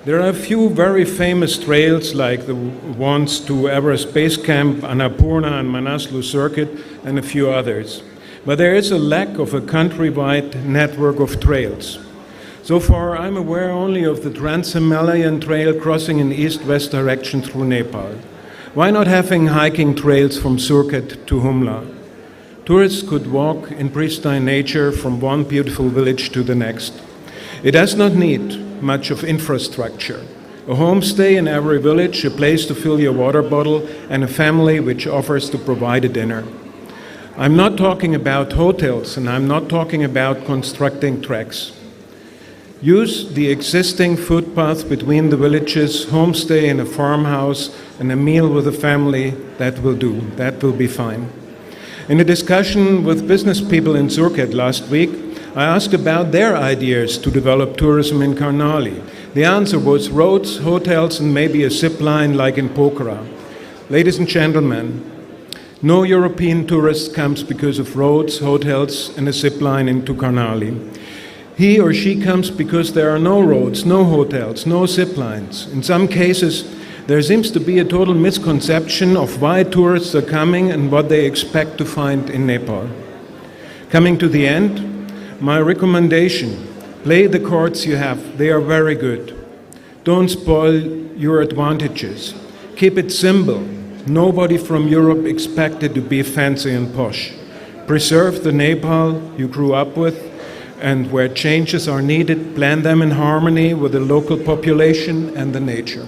There are a few very famous trails like the ones to Everest Base Camp, Annapurna and Manaslu Circuit, and a few others. But there is a lack of a countrywide network of trails. So far, I'm aware only of the Trans-Himalayan Trail crossing in east-west direction through Nepal. Why not having hiking trails from Surkhet to Humla? Tourists could walk in pristine nature from one beautiful village to the next. It does not need much of infrastructure. A homestay in every village, a place to fill your water bottle, and a family which offers to provide a dinner. I'm not talking about hotels, and I'm not talking about constructing tracks. Use the existing footpath between the villages, homestay in a farmhouse, and a meal with a family. That will do. That will be fine. In a discussion with business people in Surkhet last week, I asked about their ideas to develop tourism in Karnali. The answer was roads, hotels, and maybe a zip line like in Pokhara. Ladies and gentlemen, no European tourist comes because of roads, hotels, and a zip line into Karnali. He or she comes because there are no roads, no hotels, no zip lines. In some cases, there seems to be a total misconception of why tourists are coming and what they expect to find in Nepal. Coming to the end, my recommendation, play the cards you have. They are very good. Don't spoil your advantages. Keep it simple. Nobody from Europe expected to be fancy and posh. Preserve the Nepal you grew up with, and where changes are needed, plan them in harmony with the local population and the nature.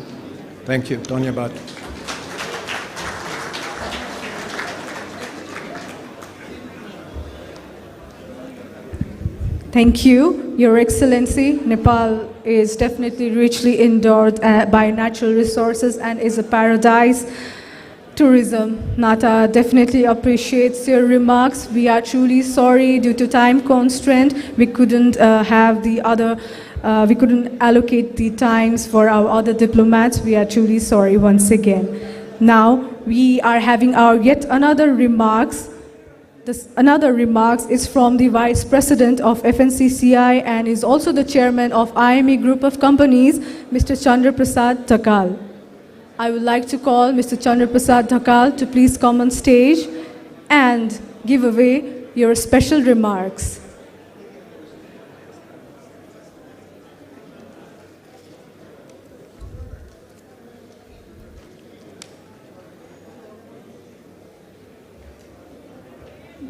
Thank you. Dhanyabad. Thank you, Your Excellency. Nepal is definitely richly endowed by natural resources and is a paradise. Tourism. Nata definitely appreciates your remarks. We are truly sorry due to time constraint. We couldn't we couldn't allocate the times for our other diplomats. We are truly sorry once again. Now we are having our yet another remarks. Another remarks is from the Vice President of FNCCI and is also the Chairman of IME Group of Companies, Mr. Chandra Prasad Thakal. I would like to call Mr. Chandra Prasad Thakal to please come on stage and give away your special remarks.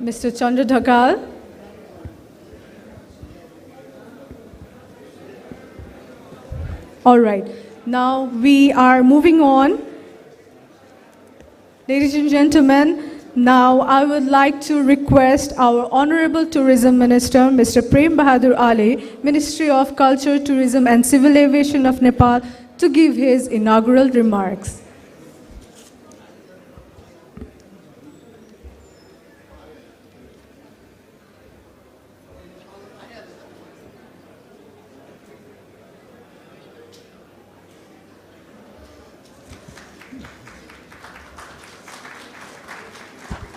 Mr. Chandra Thakal. All right, now we are moving on. Ladies and gentlemen, Now, I would like to request our Honorable Tourism Minister, Mr. Prem Bahadur Ali, Ministry of Culture, Tourism and Civil Aviation of Nepal, to give his inaugural remarks.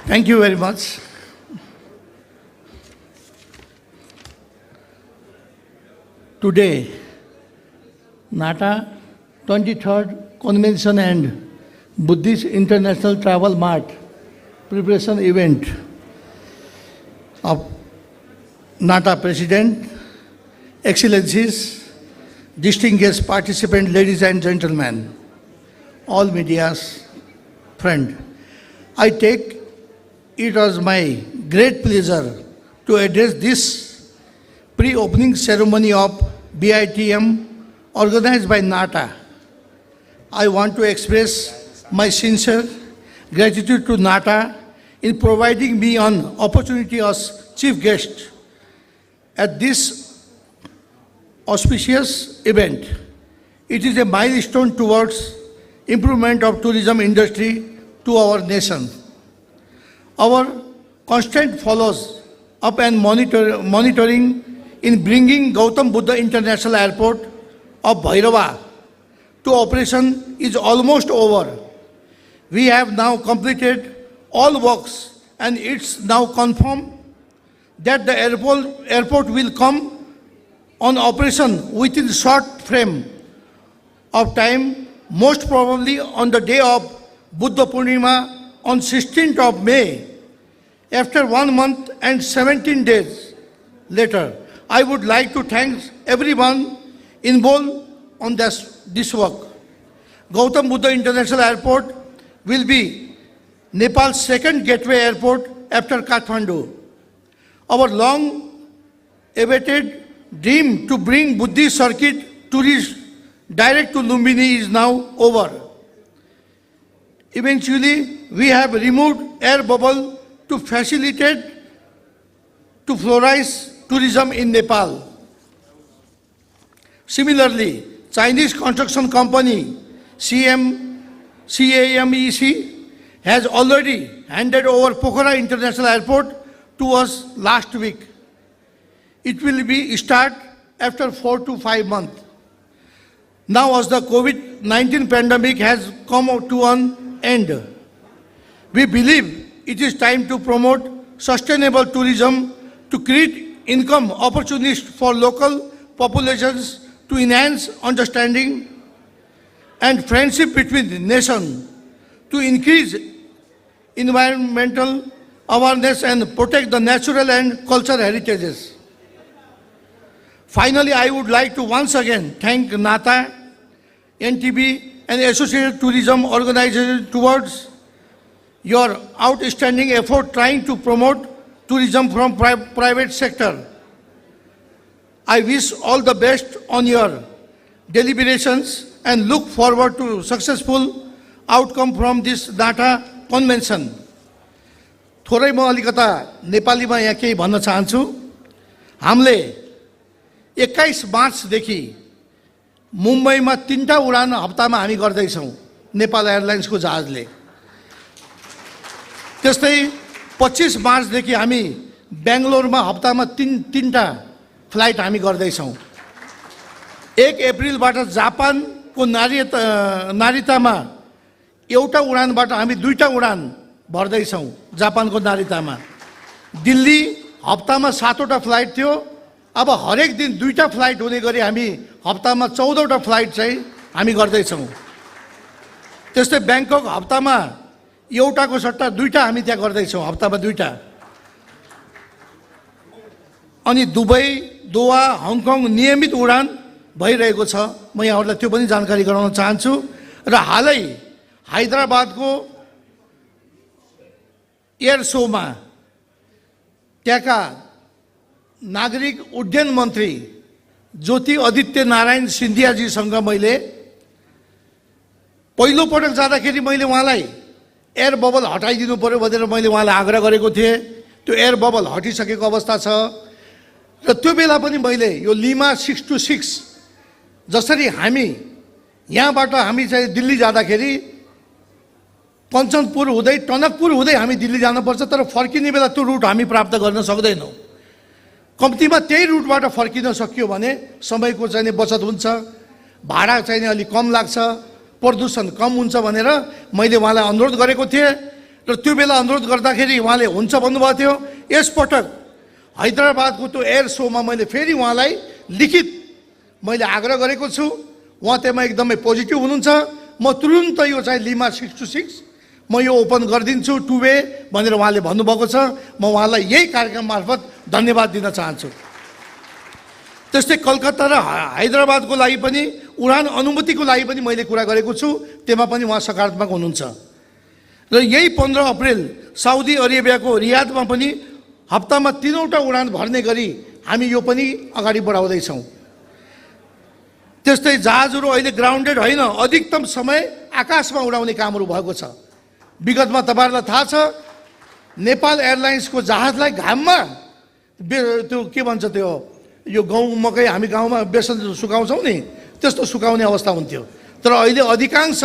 Thank you very much. Today, Nata 23rd Convention and Buddhist International Travel Mart preparation event of Nata President, Excellencies, distinguished participants, ladies and gentlemen, all media's friend. I take it was my great pleasure to address this pre-opening ceremony of BITM organized by Nata. I want to express my sincere gratitude to Nata in providing me an opportunity as chief guest at this auspicious event. It is a milestone towards improvement of tourism industry to our nation. Our constant follows up and monitoring in bringing Gautam Buddha International Airport of Bhairava to operation is almost over. We have now completed all works and it's now confirmed that the airport will come on operation within short frame of time, most probably on the day of Buddha Purnima on 16th of May. After 1 month and 17 days later, I would like to thank everyone involved on this work. Gautam Buddha International Airport will be Nepal's second gateway airport after Kathmandu. Our long-awaited dream to bring Buddhist circuit tourists direct to Lumbini is now over. Eventually, we have removed air bubble to facilitate to florize tourism in Nepal. Similarly, Chinese construction company CAMEC has already handed over Pokhara International Airport to us last week. It will be start after 4 to 5 months. Now as the COVID-19 pandemic has come to an end, we believe it is time to promote sustainable tourism to create income opportunities for local populations, to enhance understanding and friendship between the nations, to increase environmental awareness and protect the natural and cultural heritages. Finally, I would like to once again thank Nata, NTB and associated tourism organizations towards your outstanding effort trying to promote tourism from private sector. I wish all the best on your deliberations and look forward to successful outcome from this Nata convention. थोरै म अलिकता नेपालीमा यहाँ केही भन्न चाहन्छु। हामीले 21 मार्चदेखि मुम्बईमा 3टा उडान हप्तामा हामी गर्दैछौँ नेपाल एयरलाइन्सको जहाजले। त्यस्तै 25 मार्चदेखि हामी बेंगलोरमा हप्तामा 3टा फ्लाइट हामी गर्दैछौँ। 1 अप्रिलबाट जापानको नारितामा एउटा उडानबाट हामी 2टा उडान भर्दैछौँ जापानको नारितामा। दिल्ली हप्तामा 7वटा फ्लाइट थियो, अब हरेक दिन 2टा फ्लाइट हुने गरी हामी हप्तामा 14वटा फ्लाइट चाहिँ हामी गर्दैछौँ। त्यस्तै ब्याङ्कक हप्तामा एउटाको सट्टा 2टा हामी त्यहाँ गर्दैछौँ, हप्तामा 2टा। अनि दुबई, दोहा, हङकङ नियमित उडान भइरहेको छ। म यहाँहरूलाई त्यो पनि जानकारी गराउन चाहन्छु। र हालै हैदराबादको एयर शोमा त्यहाँका नागरिक उड्डयन मन्त्री ज्योति आदित्य नारायण सिन्धियाजीसँग मैले पहिलो पटक जाँदाखेरि मैले उहाँलाई एयर बबल हटाइदिनु पर्यो भनेर मैले उहाँलाई आग्रह गरेको थिएँ। त्यो एयर बबल हटिसकेको अवस्था छ र त्यो बेला पनि मैले यो लिमा 626 जसरी हामी यहाँबाट हामी चाहिँ दिल्ली जाँदाखेरि कञ्चनपुर हुँदै टनकपुर हुँदै हामी दिल्ली जानुपर्छ, तर फर्किने बेला त्यो रुट हामी प्राप्त गर्न सक्दैनौँ। कम्तीमा त्यही रुटबाट फर्किन सकियो भने समयको चाहिँ बचत हुन्छ, भाडा चाहिँ अलिक कम लाग्छ, प्रदूषण कम हुन्छ भनेर मैले उहाँलाई अनुरोध गरेको थिएँ। र त्यो बेला अनुरोध गर्दाखेरि उहाँले हुन्छ भन्नुभएको थियो। यसपटक हैदराबादको त्यो एयर सोमा मैले फेरि उहाँलाई लिखित मैले आग्रह गरेको छु। उहाँ त्यसमा एकदमै पोजिटिभ हुनुहुन्छ। म तुरुन्त यो चाहिँ लिमा 626 म यो ओपन गरिदिन्छु टु वे भनेर उहाँले भन्नुभएको छ। म उहाँलाई यही कार्यक्रम मार्फत धन्यवाद दिन चाहन्छु। त्यस्तै कलकत्ता र हैदराबादको लागि पनि उडान अनुमतिको लागि पनि मैले कुरा गरेको छु, त्यसमा पनि उहाँ सकारात्मक हुनुहुन्छ। र यही 15 अप्रिल साउदी अरेबियाको रियादमा पनि हप्तामा 3वटा उडान भर्ने गरी हामी यो पनि अगाडि बढाउँदैछौँ। त्यस्तै जहाजहरू अहिले ग्राउन्डेड होइन, अधिकतम समय आकाशमा उडाउने कामहरू भएको छ। विगतमा तपाईँहरूलाई थाहा छ नेपाल एयरलाइन्सको जहाजलाई घाममा त्यो के भन्छ त्यो यो गहुँ मकै हामी गाउँमा बेसन सुकाउँछौँ नि त्यस्तो सुकाउने अवस्था हुन्थ्यो। तर अहिले अधिकांश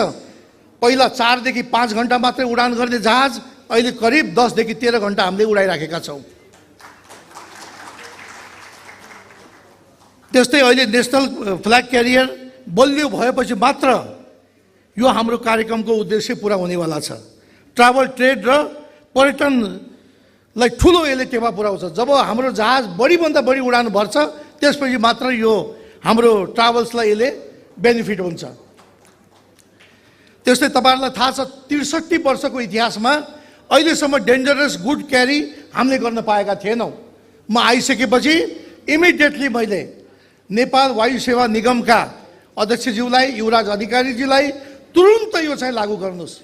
पहिला 4 देखि 5 घन्टा मात्रै उडान गर्ने जहाज अहिले करिब 10 देखि 13 घन्टा हामीले उडाइराखेका छौँ। त्यस्तै अहिले नेसनल फ्ल्याग क्यारियर बलियो भएपछि मात्र यो हाम्रो कार्यक्रमको उद्देश्य पुरा हुनेवाला छ। ट्राभल ट्रेड र पर्यटनलाई ठुलो यसले टेवा पुर्याउँछ। जब हाम्रो जहाज बढीभन्दा बढी उडान भर्छ त्यसपछि मात्र यो हाम्रो ट्राभल्सलाई यसले बेनिफिट हुन्छ। त्यस्तै तपाईँहरूलाई थाहा छ 63 वर्षको इतिहासमा अहिलेसम्म डेन्जरस गुड क्यारी हामीले गर्न पाएका थिएनौँ। म आइसकेपछि इमिडिएटली मैले नेपाल वायु सेवा निगमका अध्यक्षज्यूलाई युवराज अधिकारीजीलाई तुरुन्त यो चाहिँ लागू गर्नुहोस्।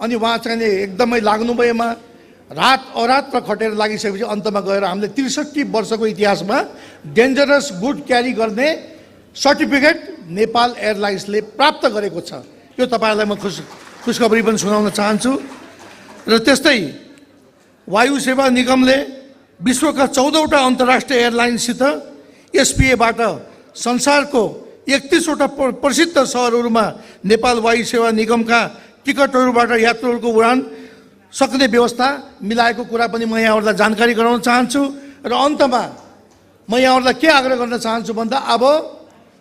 अनि उहाँ चाहिँ एकदमै लाग्नुभएमा रात अरात्र खटेर लागिसकेपछि अन्तमा गएर हामीले 63 वर्षको इतिहासमा डेन्जरस गुड क्यारी गर्ने सर्टिफिकेट नेपाल एयरलाइन्सले प्राप्त गरेको छ। यो तपाईँहरूलाई म खुसखबरी पनि सुनाउन चाहन्छु। र त्यस्तै वायु सेवा निगमले विश्वका 14वटा अन्तर्राष्ट्रिय एयरलाइन्ससित एसपिएबाट संसारको 31वटा प्रसिद्ध सहरहरूमा नेपाल वायु सेवा निगमका टिकटहरूबाट यात्रुहरूको उडान सक्ने व्यवस्था मिलाएको कुरा पनि म यहाँहरूलाई जानकारी गराउन चाहन्छु। र अन्तमा म यहाँहरूलाई के आग्रह गर्न चाहन्छु भन्दा अब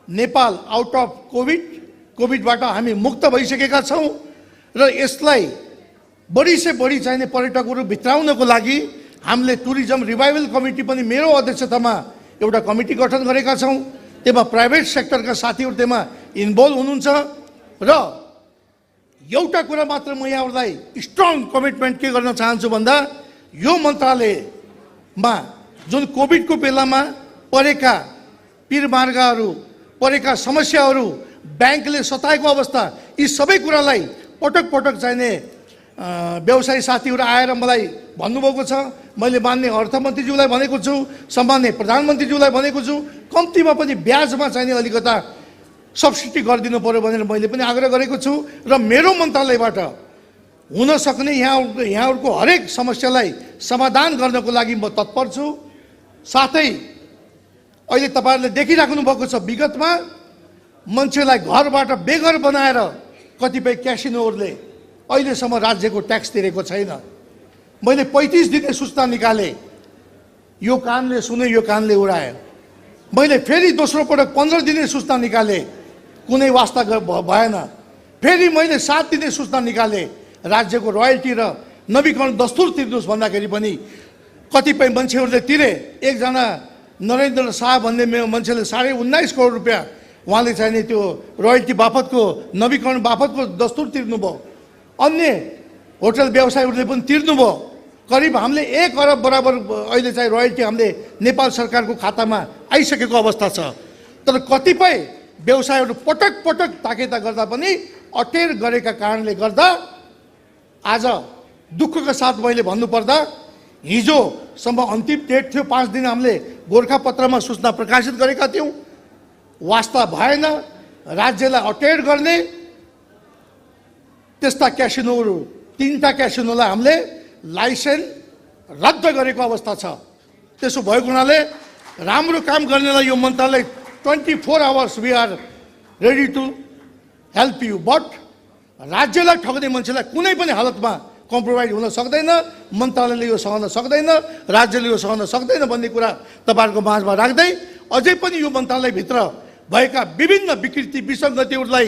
नेपाल आउट अफ कोभिडबाट हामी मुक्त भइसकेका छौँ र यसलाई बढी से बढी चाहिने पर्यटकहरू भित्राउनको लागि हामीले टुरिज्म रिभाइभल कमिटी पनि मेरो अध्यक्षतामा एउटा कमिटी गठन गरेका छौँ। त्यसमा प्राइभेट सेक्टरका साथीहरू त्यसमा इन्भल्भ हुनुहुन्छ। र एउटा कुरा मात्र म यहाँहरूलाई स्ट्रङ कमिटमेन्ट के गर्न चाहन्छु भन्दा यो मन्त्रालयमा जुन कोभिडको बेलामा परेका पीरमार्गहरू परेका समस्याहरू ब्याङ्कले सताएको अवस्था यी सबै कुरालाई पटक पटक चाहिने व्यवसायी साथीहरू आएर मलाई भन्नुभएको छ। मैले मान्य अर्थमन्त्रीज्यूलाई भनेको छु, सम्मान्य प्रधानमन्त्रीज्यूलाई भनेको छु, कम्तीमा पनि ब्याजमा चाहिने अलिकता सब्सिडी गरिदिनु पर्यो भनेर मैले पनि आग्रह गरेको छु। र मेरो मन्त्रालयबाट हुन सक्ने यहाँहरूको हरेक समस्यालाई समाधान गर्नको लागि म तत्पर छु। साथै अहिले तपाईँहरूले देखिराख्नु भएको छ विगतमा मान्छेलाई घरबाट बेघर बनाएर कतिपय क्यासिनोहरूले अहिलेसम्म राज्यको ट्याक्स तिरेको छैन। मैले 35 दिने सूचना निकालेँ, यो कानले सुने यो कानले उडायो। मैले फेरि दोस्रो पटक 15 दिने सूचना निकालेँ, कुनै वास्ता भएन। फेरि मैले 7 दिने सूचना निकालेँ, राज्यको रोयल्टी र नवीकरण दस्तुर तिर्नुहोस् भन्दाखेरि पनि कतिपय मान्छेहरूले तिरे। एकजना नरेन्द्र शाह भन्ने मान्छेले 19.5 करोड रुपियाँ उहाँले चाहिने त्यो रोयल्टी बापतको नवीकरण बापतको दस्तुर तिर्नुभयो। अन्य होटल व्यवसायीहरूले पनि तिर्नुभयो। करिब हामीले 1 अरब बराबर अहिले चाहिँ रोयल्टी हामीले नेपाल सरकारको खातामा आइसकेको अवस्था छ। तर कतिपय व्यवसायहरू पटक पटक ताकेता गर्दा पनि अटेर गरेका कारणले गर्दा आज दुःखका साथ मैले भन्नुपर्दा हिजोसम्म अन्तिम डेट थियो, 5 दिन हामीले गोर्खापत्रमा सूचना प्रकाशित गरेका थियौँ। वास्ता भएन, राज्यलाई अटेर गर्ने त्यस्ता क्यासिनोहरू 3टा क्यासिनोलाई हामीले लाइसेन्स रद्द गरेको अवस्था छ। त्यसो भएको हुनाले राम्रो काम गर्नेलाई यो मन्त्रालय 24 hours we are ready to help you, but राज्यलाई ठग्ने मान्छेलाई कुनै पनि हालतमा कम्प्रोमाइज हुन सक्दैन, मन्त्रालयले यो सहन सक्दैन, राज्यले यो सहन सक्दैन भन्ने कुरा तपाईँहरूको माझमा राख्दै अझै पनि यो मन्त्रालयभित्र भएका विभिन्न विकृति विसङ्गतिहरूलाई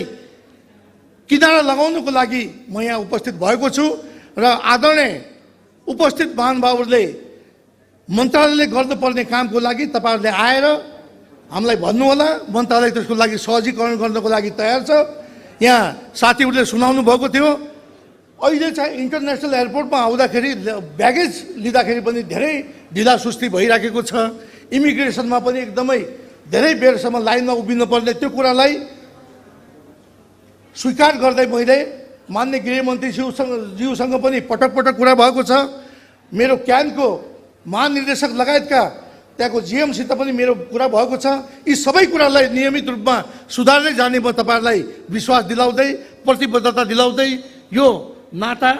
किनारा लगाउनको लागि म यहाँ उपस्थित भएको छु र आदरणीय उपस्थित महानुभावहरूले मन्त्रालयले गर्नुपर्ने कामको लागि तपाईँहरूले आएर हामीलाई भन्नुहोला। मन्त्रालय त्यसको लागि सहजीकरण गर्नको लागि तयार छ। यहाँ साथीहरूले सुनाउनु भएको थियो, अहिले चाहिँ इन्टरनेसनल एयरपोर्टमा आउँदाखेरि ब्यागेज लिँदाखेरि पनि धेरै ढिला सुस्ती भइराखेको छ। इमिग्रेसनमा पनि एकदमै धेरै बेरसम्म लाइनमा उभिनु पर्ने, त्यो कुरालाई स्वीकार गर्दै मैले मान्य गृहमन्त्री ज्यूसँग पनि पटक पटक कुरा भएको छ। मेरो क्यानको महानिर्देशक लगायतका त्यहाँको जिएमसित पनि मेरो कुरा भएको छ। यी सबै कुरालाई नियमित रूपमा सुधार्दै जाने म तपाईँहरूलाई विश्वास दिलाउँदै प्रतिबद्धता दिलाउँदै यो नाटा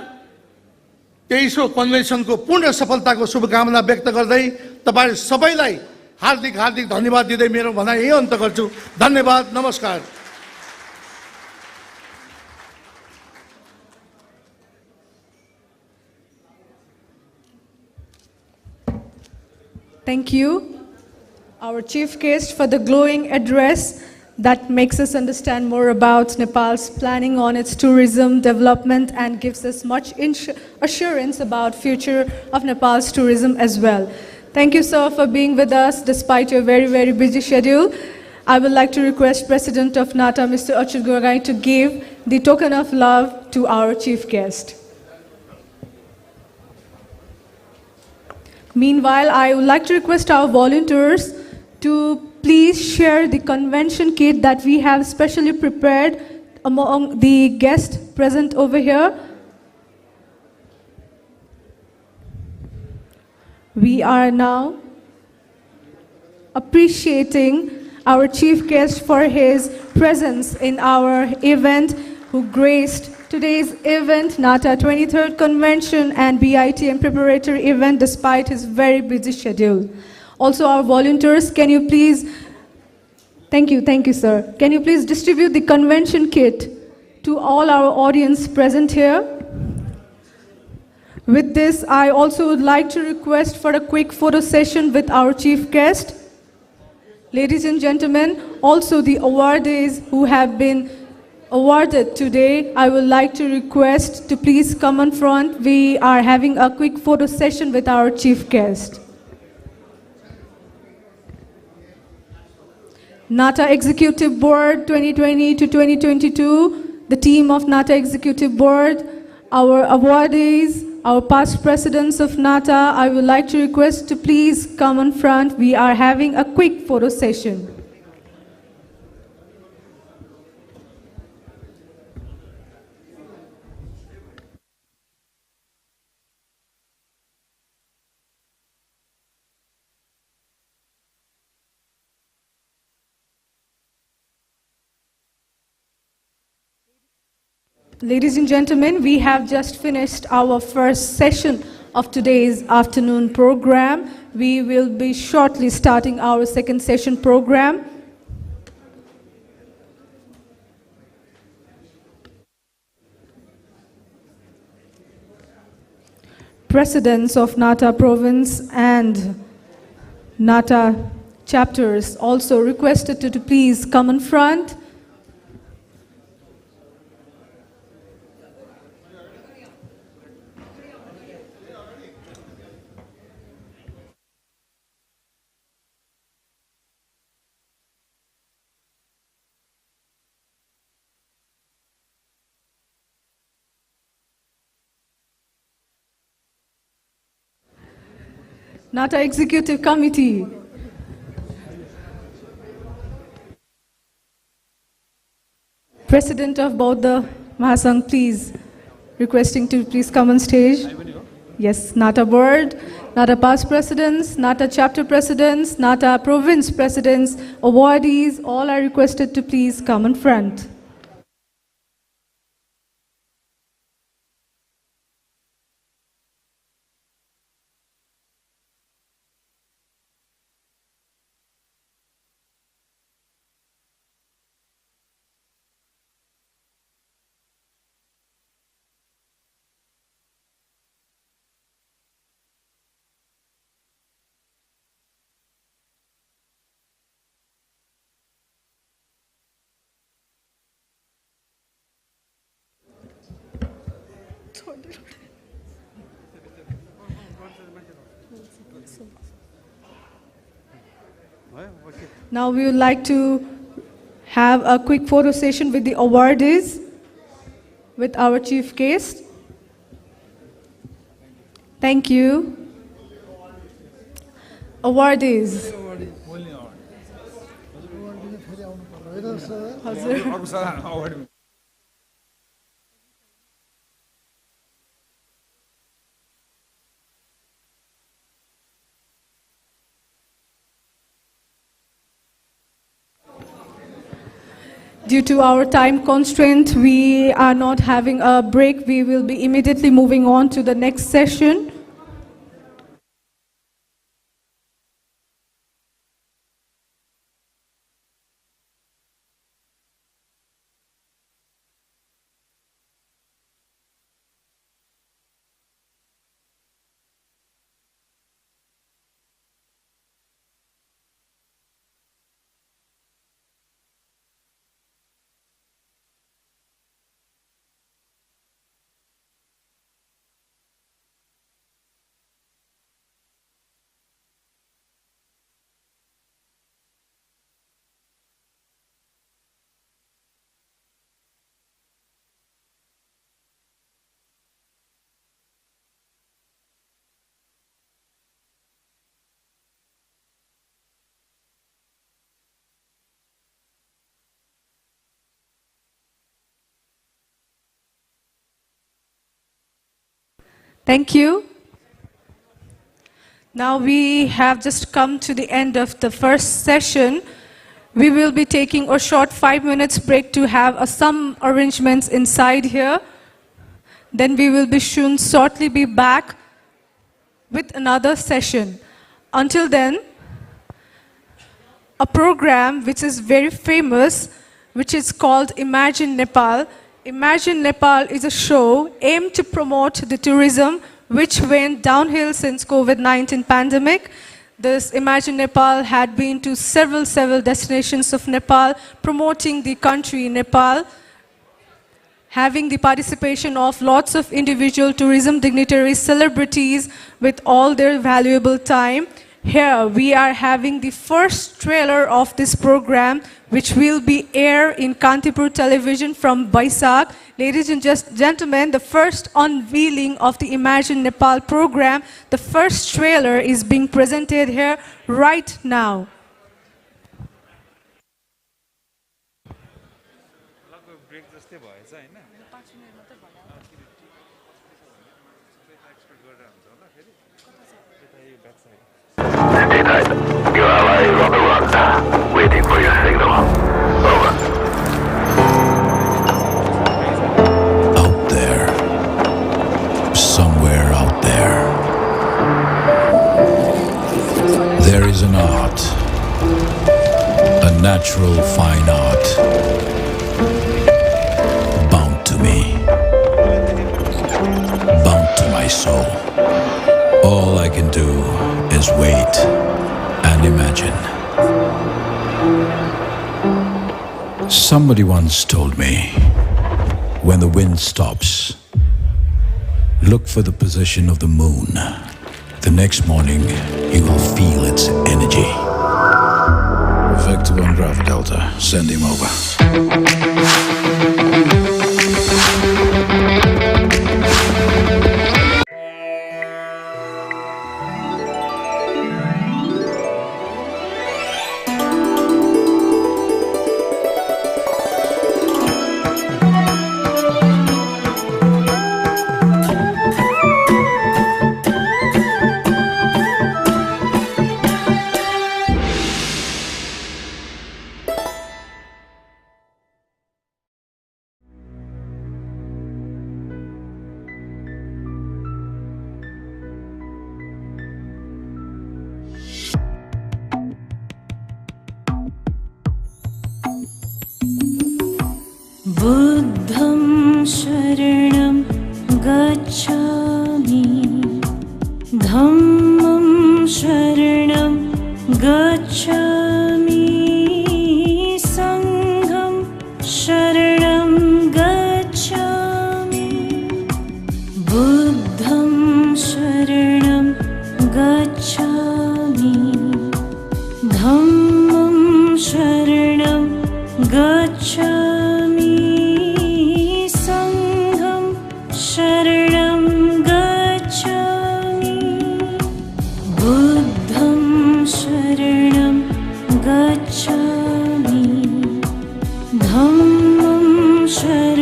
23औं कन्भेन्सनको पूर्ण सफलताको शुभकामना व्यक्त गर्दै तपाईँ सबैलाई हार्दिक हार्दिक धन्यवाद दिँदै मेरो भनाइ यही अन्त गर्छु। धन्यवाद, नमस्कार। Thank you, our chief guest, for the glowing address that makes us understand more about Nepal's planning on its tourism development and gives us much assurance about future of Nepal's tourism as well. Thank you, sir, for being with us despite your very, very busy schedule. I would like to request President of Nata, Mr. Achut Gogai, to give the token of love to our chief guest. Meanwhile, I would like to request our volunteers to please share the convention kit that we have specially prepared among the guests present over here. We are now appreciating our chief guest for his presence in our event, who graced today's event, Nata 23rd Convention and BITM preparatory event despite his very busy schedule. Also, our volunteers, can you please, thank you, sir. Can you please distribute the convention kit to all our audience present here? With this, I also would like to request for a quick photo session with our chief guest. Ladies and gentlemen, also the awardees who have been awarded today, I would like to request to please come in front. We are having a quick photo session with our chief guest. Nata Executive Board 2020 to 2022, the team of Nata Executive Board, our awardees, our past presidents of Nata, I would like to request to please come in front. We are having a quick photo session. Ladies and gentlemen, we have just finished our first session of today's afternoon program. We will be shortly starting our second session program. Presidents of Nata province and Nata chapters also requested to please come in front. Nata Executive Committee. President of Bodhi Mahasangh, please, requesting to please come on stage. Yes, Nata Board, Nata past presidents, Nata chapter presidents, Nata province presidents, awardees, all are requested to please come in front. Now we would like to have a quick photo session with the awardees, with our chief guest. Thank you. Awardees. Due to our time constraint, we are not having a break. We will be immediately moving on to the next session. Thank you. Now we have just come to the end of the first session. We will be taking a short 5 minutes break to have some arrangements inside here. Then we will be soon shortly be back with another session. Until then, a program which is very famous, which is called Imagine Nepal. Imagine Nepal is a show aimed to promote the tourism which went downhill since COVID-19 pandemic. This Imagine Nepal had been to several destinations of Nepal, promoting the country Nepal, having the participation of lots of individual tourism dignitaries, celebrities with all their valuable time. Here we are having the first trailer of this program, which will be aired in Kantipur television from Baisakh. Ladies and gentlemen, the first unveiling of the Imagine Nepal program, the first trailer is being presented here right now. Your ally is on the run, waiting for your signal. Over. Out there. Somewhere out there. There is an art. A natural fine art. Bound to me. Bound to my soul. All I can do is wait and imagine. Somebody once told me, when the wind stops, look for the position of the moon. The next morning, you will feel its energy. Vector 1 Bravo Delta, send him over. बुद्धं शरणं गच्छामि धम्मं शरणं गच्छामि संघं शरणं गच्छामि बुद्धं शरणं गच्छामि धम्मं शरणं गच्छामि संघं शरणं गच्छामि बुद्धं शरणं गच्छामि धम्मं शरणं